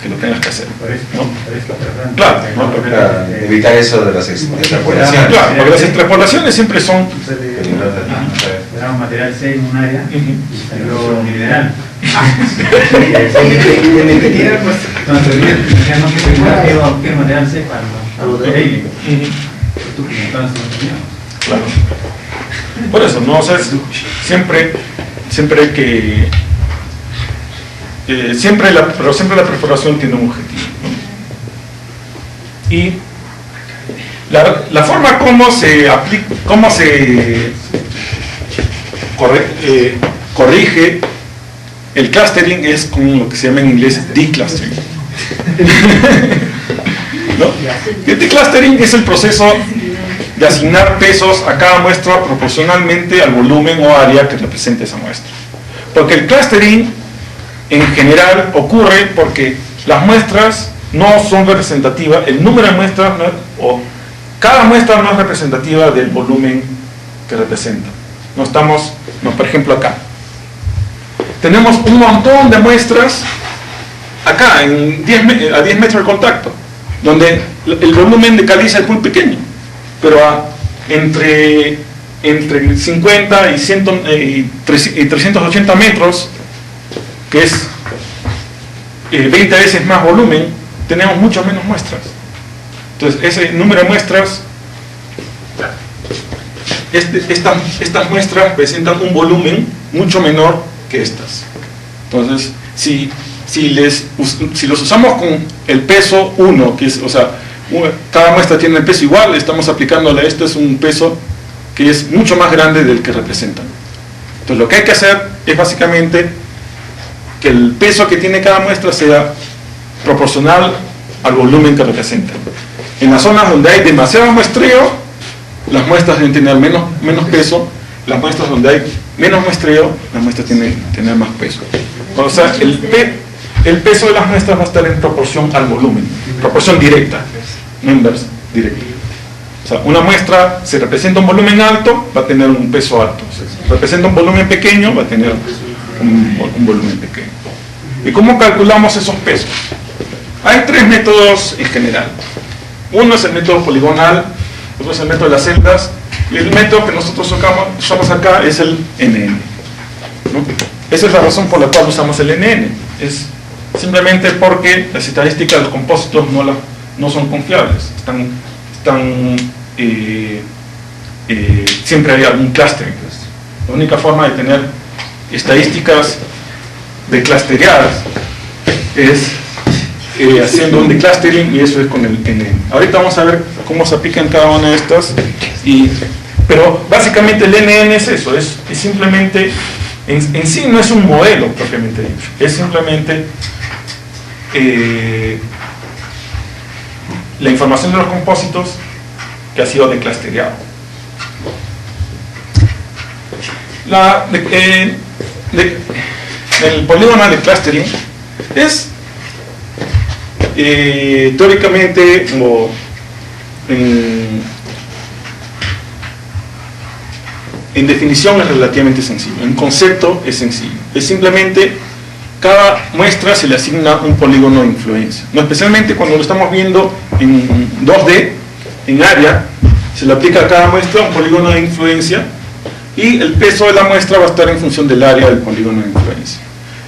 que lo tengas que hacer, ¿no? Claro, ¿no? Para evitar eso de las extrapolaciones. Claro, porque las extrapolaciones siempre son... Era un material C en un área y salió mineral. Entonces, no que se qué material C para los de Claro. Por eso, ¿no? O sea, siempre hay que... siempre la perforación tiene un objetivo, ¿no? Y la forma como se corrige el clustering es con lo que se llama en inglés declustering. ¿No? El declustering es el proceso de asignar pesos a cada muestra proporcionalmente al volumen o área que represente esa muestra. Porque el clustering en general ocurre porque las muestras no son representativas, el número de muestras o cada muestra no es representativa del volumen que representa. Por ejemplo acá. Tenemos un montón de muestras acá, a 10 metros de contacto, donde el volumen de caliza es muy pequeño, pero entre 50 y 380 metros, que es 20 veces más volumen, tenemos mucho menos muestras. Entonces, ese número de muestras, estas muestras presentan un volumen mucho menor que estas. Entonces, si los usamos con el peso 1, que es, o sea, cada muestra tiene el peso igual, estamos aplicándole este es un peso que es mucho más grande del que representan. Entonces, lo que hay que hacer es básicamente que el peso que tiene cada muestra sea proporcional al volumen que representa. En las zonas donde hay demasiado muestreo, las muestras deben tener menos peso. Las muestras donde hay menos muestreo, las muestras tienen que tener más peso. O sea, el peso de las muestras va a estar en proporción al volumen, proporción directa, no inversa, directa. O sea, una muestra, si representa un volumen alto, va a tener un peso alto. Si representa un volumen pequeño, va a tener un volumen pequeño. ¿Y cómo calculamos esos pesos? Hay tres métodos en general. Uno es el método poligonal, otro es el método de las celdas, y el método que nosotros usamos acá es el NN, ¿no? Esa es la razón por la cual usamos el NN. Es simplemente porque las estadísticas de los compósitos no son confiables. Siempre hay algún clustering. La única forma de tener estadísticas declustereadas es haciendo un declustering, y eso es con el NN. Ahorita vamos a ver cómo se aplican cada una de estas, pero básicamente el NN es eso, es simplemente, en sí no es un modelo propiamente dicho, es simplemente la información de los compósitos que ha sido declustereado. El polígono de clustering es teóricamente en definición es relativamente sencillo, en concepto es sencillo, es simplemente cada muestra se le asigna un polígono de influencia, ¿no? Especialmente cuando lo estamos viendo en 2D, en área, se le aplica a cada muestra un polígono de influencia y el peso de la muestra va a estar en función del área del polígono de influencia.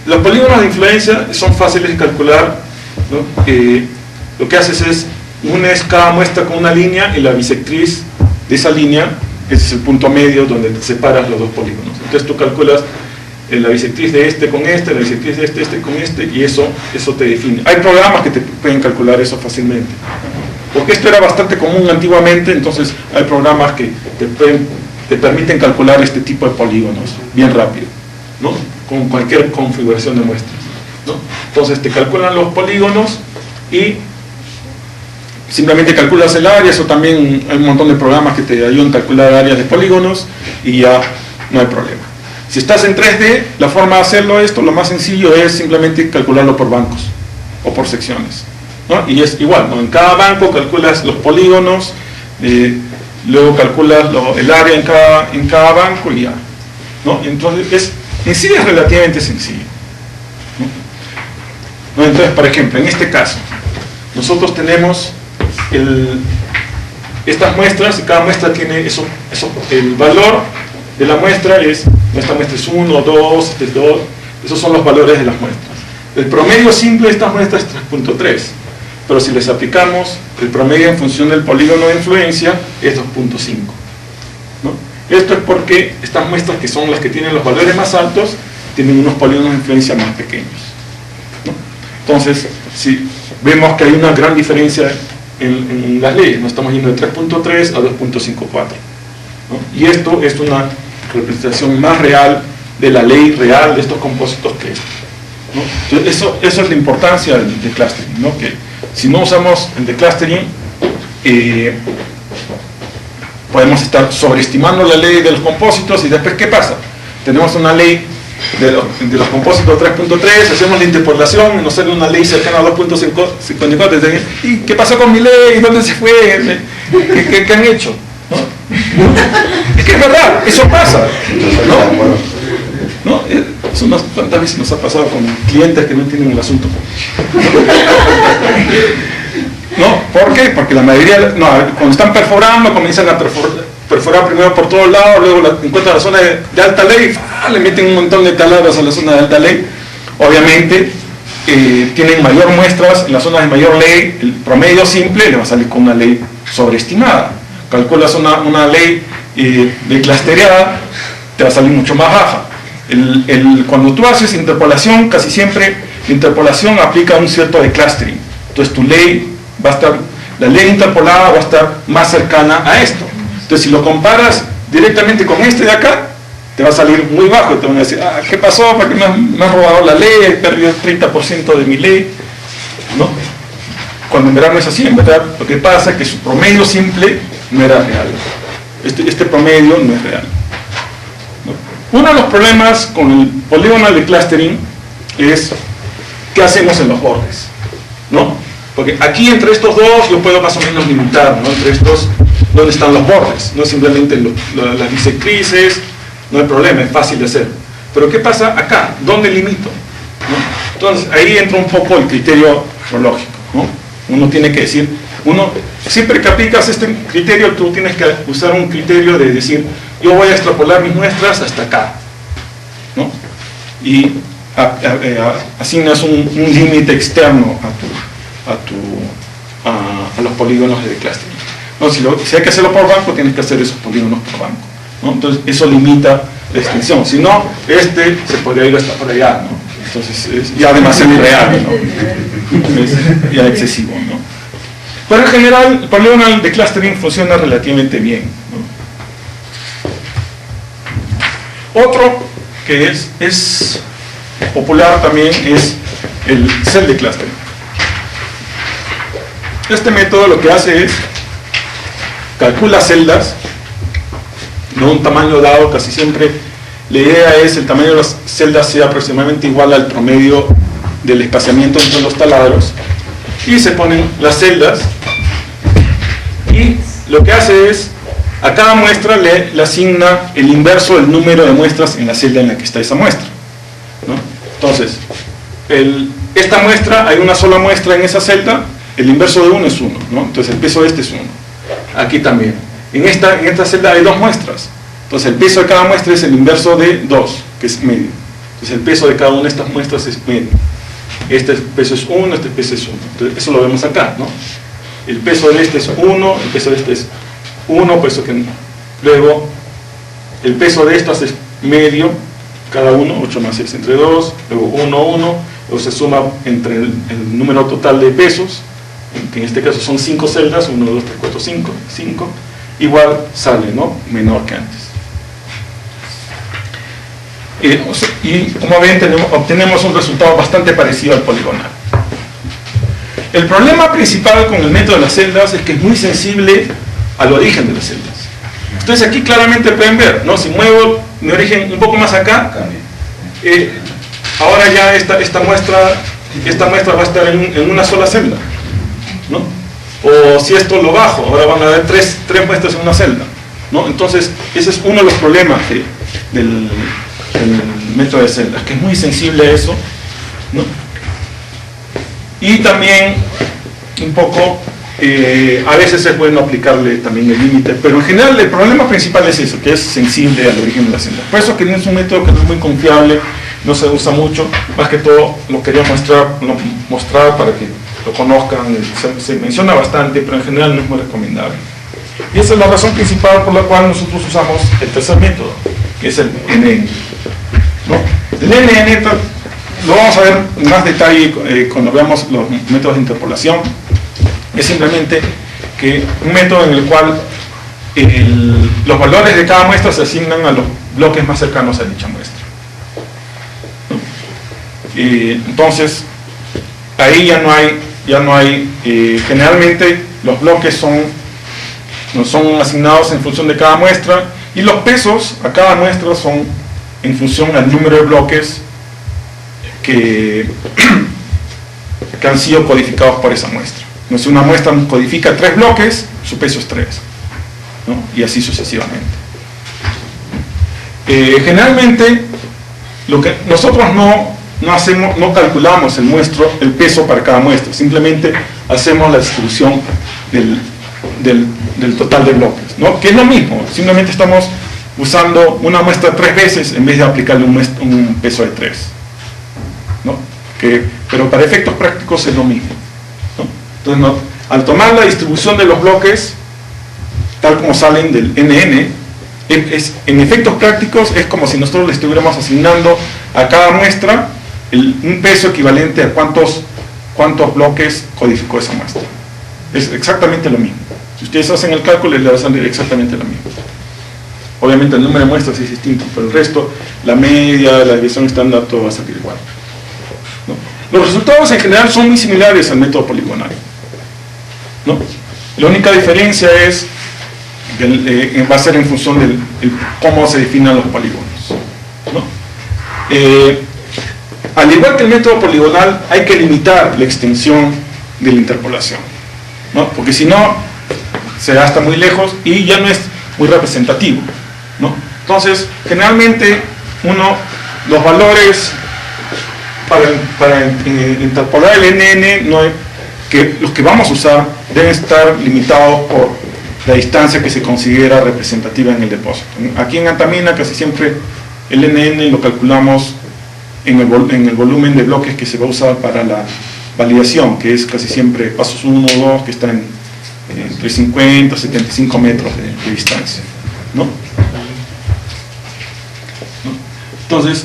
Los polígonos de influencia son fáciles de calcular, ¿no? Lo que haces es, unes cada muestra con una línea y la bisectriz de esa línea, ese es el punto medio donde te separas los dos polígonos. Entonces tú calculas la bisectriz de este con este, la bisectriz de este con este, y eso te define. Hay programas que te pueden calcular eso fácilmente, porque esto era bastante común antiguamente, entonces hay programas que te permiten calcular este tipo de polígonos bien rápido, ¿no? Con cualquier configuración de muestras, ¿no? Entonces te calculan los polígonos y simplemente calculas el área. Eso también hay un montón de programas que te ayudan a calcular áreas de polígonos y ya no hay problema. Si estás en 3D, la forma de hacerlo lo más sencillo es simplemente calcularlo por bancos o por secciones, ¿no? Y es igual, ¿no? En cada banco calculas los polígonos, luego calculas el área en cada banco y ya, ¿no? Entonces en sí es relativamente sencillo, ¿no? Entonces, por ejemplo, en este caso nosotros tenemos estas muestras y cada muestra tiene el valor de la muestra esta muestra es 1, 2, este es 2, esos son los valores de las muestras. El promedio simple de estas muestras es 3.3, pero si les aplicamos el promedio en función del polígono de influencia es 2.5, ¿no? Esto es porque estas muestras, que son las que tienen los valores más altos, tienen unos polígonos de influencia más pequeños, ¿no? Entonces, si vemos que hay una gran diferencia en las leyes, nos estamos yendo de 3.3 a 2.54, ¿no? Y esto es una representación más real de la ley real de estos compósitos que esto, ¿no? Entonces, eso es la importancia del clustering, ¿no? Que si no usamos el declustering, podemos estar sobreestimando la ley de los compósitos y después, ¿qué pasa? Tenemos una ley de los compósitos 3.3, hacemos la interpolación y nos sale una ley cercana a 2.54. ¿Y qué pasó con mi ley? ¿Dónde se fue? ¿Qué han hecho? ¿No? Es que es verdad, eso pasa, ¿no? ¿Cuántas veces nos ha pasado con clientes que no entienden el asunto? ¿No? ¿Por qué? Porque la mayoría, cuando están perforando, comienzan a perforar primero por todos lados, luego encuentran la zona de alta ley, le meten un montón de taladros a la zona de alta ley. Obviamente tienen mayor muestras en las zonas de mayor ley, el promedio simple le va a salir con una ley sobreestimada. Calculas una ley declustereada, te va a salir mucho más baja. Cuando tú haces interpolación, casi siempre la interpolación aplica un cierto declustering. Entonces tu ley va a estar, la ley interpolada va a estar más cercana a esto. Entonces si lo comparas directamente con este de acá, te va a salir muy bajo, te van a decir, ¿qué pasó? ¿Por qué me has robado la ley? He perdido el 30% de mi ley, ¿no? Cuando en verdad no es así. En verdad lo que pasa es que su promedio simple no era real. Este promedio no es real, ¿no? Uno de los problemas con el poligonal de clustering es ¿qué hacemos en los bordes? ¿No? Porque aquí entre estos dos yo puedo más o menos limitar, ¿no? Entre estos, ¿dónde están los bordes? No simplemente las bisectrices, no hay problema, es fácil de hacer. Pero ¿qué pasa acá? ¿Dónde limito? ¿No? Entonces ahí entra un poco el criterio geológico, ¿no? Uno tiene que decir, siempre que aplicas este criterio, tú tienes que usar un criterio de decir, yo voy a extrapolar mis muestras hasta acá, ¿no? Y asignas un límite externo a los polígonos de clustering. No, si hay que hacerlo por banco, tienes que hacer esos polígonos por banco, ¿no? Entonces eso limita la extensión. Si no, se podría ir hasta por allá, ¿no? Entonces es ya demasiado irreal, ¿no? Es ya excesivo, ¿no? Pero en general el poligonal de clustering funciona relativamente bien, ¿no? Otro que es popular también es el cell de clustering. Este método lo que hace es calcula celdas, ¿no? Un tamaño dado, casi siempre la idea es el tamaño de las celdas sea aproximadamente igual al promedio del espaciamiento entre los taladros, y se ponen las celdas y lo que hace es a cada muestra le asigna el inverso del número de muestras en la celda en la que está esa muestra, ¿no? Entonces esta muestra, hay una sola muestra en esa celda, el inverso de 1 es 1, ¿no? Entonces el peso de este es 1. Aquí también. En esta celda hay 2 muestras. Entonces el peso de cada muestra es el inverso de 2, que es medio. Entonces el peso de cada una de estas muestras es medio. Este peso es 1, este peso es 1. Entonces eso lo vemos acá, ¿no? El peso de este es 1, el peso de este es 1, puesto que luego el peso de estas es medio, cada uno, 8 más 6 entre 2, luego 1, 1, luego se suma entre el número total de pesos, que en este caso son 5 celdas, 1, 2, 3, 4, 5, igual sale, ¿no? Menor que antes. Y como ven, obtenemos un resultado bastante parecido al poligonal. El problema principal con el método de las celdas es que es muy sensible al origen de las celdas. Ustedes aquí claramente pueden ver, ¿no? Si muevo mi origen un poco más acá, ahora ya esta muestra va a estar en una sola celda, ¿no? O si esto lo bajo, ahora van a haber tres muestras en una celda, ¿no? Entonces, ese es uno de los problemas del método de celdas, que es muy sensible a eso, ¿no? Y también un poco a veces es bueno aplicarle también el límite, pero en general el problema principal es eso, que es sensible al origen de la celda. Por eso que no es un método que no es muy confiable, no se usa mucho, más que todo lo quería mostrar para que lo conozcan, se menciona bastante, pero en general no es muy recomendable. Y esa es la razón principal por la cual nosotros usamos el tercer método, que es el NN, ¿no? El NN lo vamos a ver en más detalle cuando veamos los métodos de interpolación. Es simplemente que un método en el cual los valores de cada muestra se asignan a los bloques más cercanos a dicha muestra. Entonces, ahí ya no hay generalmente los bloques son asignados en función de cada muestra, y los pesos a cada muestra son en función al número de bloques que han sido codificados por esa muestra. ¿No? Si una muestra codifica 3 bloques, su peso es 3, ¿no? Y así sucesivamente. Generalmente, lo que nosotros no calculamos el peso para cada muestra, simplemente hacemos la distribución del total de bloques, ¿no? Que es lo mismo, simplemente estamos usando una muestra 3 veces en vez de aplicarle un peso de 3, ¿no? Pero para efectos prácticos es lo mismo, ¿no? Entonces, al tomar la distribución de los bloques, tal como salen del NN, en efectos prácticos es como si nosotros le estuviéramos asignando a cada muestra un peso equivalente a cuántos bloques codificó esa muestra. Es exactamente lo mismo. Si ustedes hacen el cálculo, les va a salir exactamente lo mismo. Obviamente el número de muestras es distinto, pero el resto, la media, la desviación estándar, todo va a salir igual, ¿no? Los resultados en general son muy similares al método poligonal, ¿no? La única diferencia es que va a ser en función de cómo se definan los polígonos, ¿no? Al igual que el método poligonal, hay que limitar la extensión de la interpolación, ¿no? Porque si no, se gasta muy lejos y ya no es muy representativo, ¿no? Entonces, generalmente los valores para interpolar el NN, los que vamos a usar deben estar limitados por la distancia que se considera representativa en el depósito. Aquí en Antamina casi siempre el NN lo calculamos en el volumen de bloques que se va a usar para la validación, que es casi siempre pasos 1 o 2, que están entre 50 y 75 metros de distancia, ¿no? Entonces,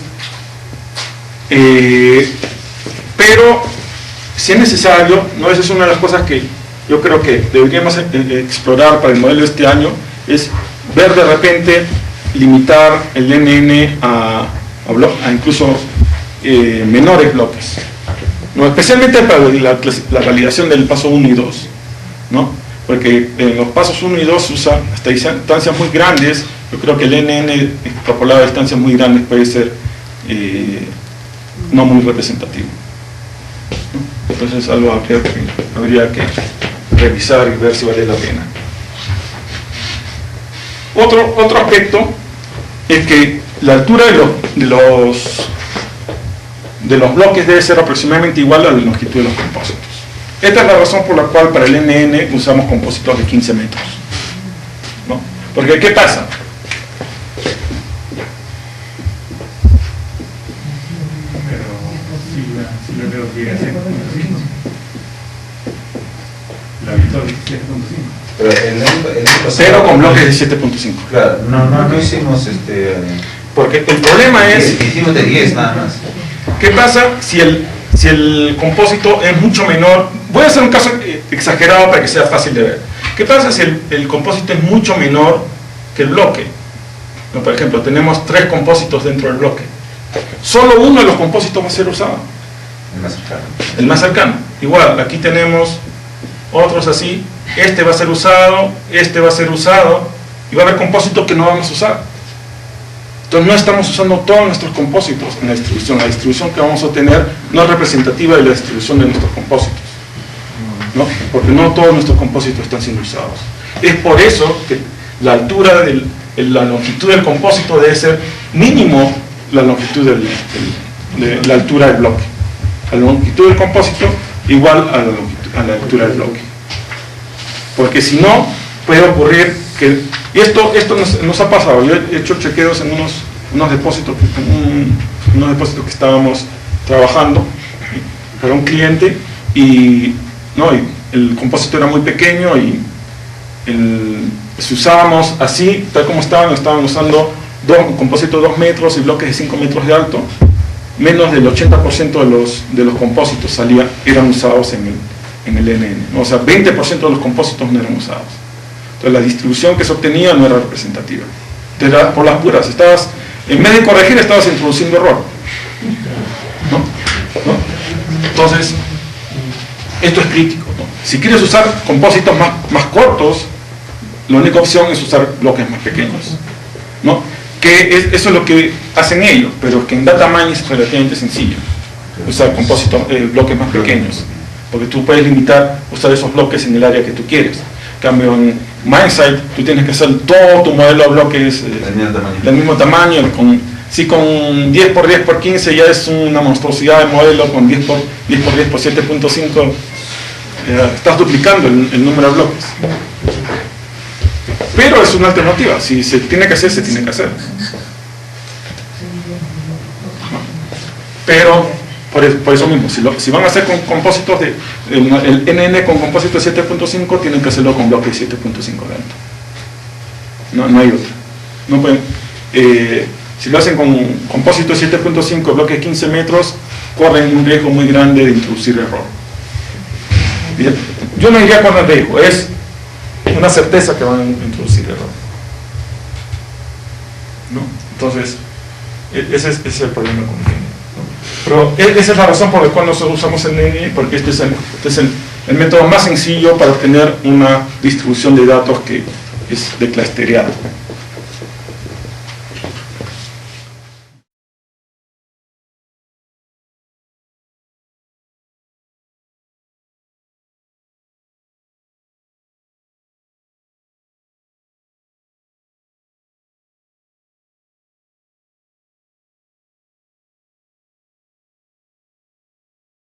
pero si es necesario, ¿no? Esa es una de las cosas que yo creo que deberíamos explorar para el modelo de este año, es ver de repente limitar el NN a incluso menores bloques, ¿no? Especialmente para la validación del paso 1 y 2, ¿no? Porque en los pasos 1 y 2 se usa hasta distancias muy grandes. Yo creo que el NN extrapolado a distancias muy grandes puede ser no muy representativo, ¿no? Entonces es algo habría que revisar y ver si vale la pena. Otro aspecto es que la altura de de los bloques debe ser aproximadamente igual a la longitud de los compósitos. Esta es la razón por la cual para el NN usamos compósitos de 15 metros, ¿no? Porque ¿qué pasa? Pero si lo veo que llega a 7.5. La victoria es 7.5. Pero el único Pero con bloques de 7.5. Claro, no hicimos Porque el problema es, hicimos de 10 nada más. ¿qué pasa si el compósito es mucho menor? Voy a hacer un caso exagerado para que sea fácil de ver. ¿Qué pasa si el compósito es mucho menor que el bloque? ¿No? Por ejemplo, tenemos 3 compósitos dentro del bloque. Solo uno de los compósitos va a ser usado. El más cercano. El más cercano. Igual, aquí tenemos otros así. Este va a ser usado, este va a ser usado, y va a haber compósitos que no vamos a usar. Entonces no estamos usando todos nuestros compósitos en la distribución. La distribución que vamos a obtener no es representativa de la distribución de nuestros compósitos, ¿no? Porque no todos nuestros compósitos están siendo usados. Es por eso que la altura, la longitud del compósito debe ser mínimo la longitud de la altura del bloque. La longitud del compósito igual a la altura del bloque. Porque si no, puede ocurrir que... Y esto nos ha pasado. Yo he hecho chequeos en unos depósitos que estábamos trabajando para un cliente y el compósito era muy pequeño y si usábamos así, tal como estaban usando compósitos de 2 metros y bloques de 5 metros de alto, menos del 80% de los compósitos eran usados en el NN, ¿no? O sea, 20% de los compósitos no eran usados. Entonces la distribución que se obtenía no era representativa. Entonces, por las puras, en vez de corregir, estabas introduciendo error, ¿no? Entonces, esto es crítico, ¿no? Si quieres usar compósitos más cortos, la única opción es usar bloques más pequeños, ¿no? Eso es lo que hacen ellos, pero que en data mining es relativamente sencillo usar bloques más pequeños, porque tú puedes usar esos bloques en el área que tú quieres. En cambio, en MineSite tú tienes que hacer todo tu modelo de bloques del mismo tamaño. Si con 10 por 10 por 15 ya es una monstruosidad de modelo, con 10 por 10 por 7.5 estás duplicando el número de bloques. Pero es una alternativa. Si se tiene que hacer, se tiene que hacer. Pero por eso mismo, si van a hacer con compósitos el NN con compósito de 7.5, tienen que hacerlo con bloques de 7.5 de alto. No hay otra. No pueden, si lo hacen con compósito de 7.5, bloques de 15 metros, corren un riesgo muy grande de introducir error. Bien. Yo no diría con el riesgo, es una certeza que van a introducir error, ¿no? Entonces, ese es el problema con el NN, ¿no? Pero esa es la razón por la cual nosotros usamos el NN, porque este es el método más sencillo para obtener una distribución de datos que es de clustereado.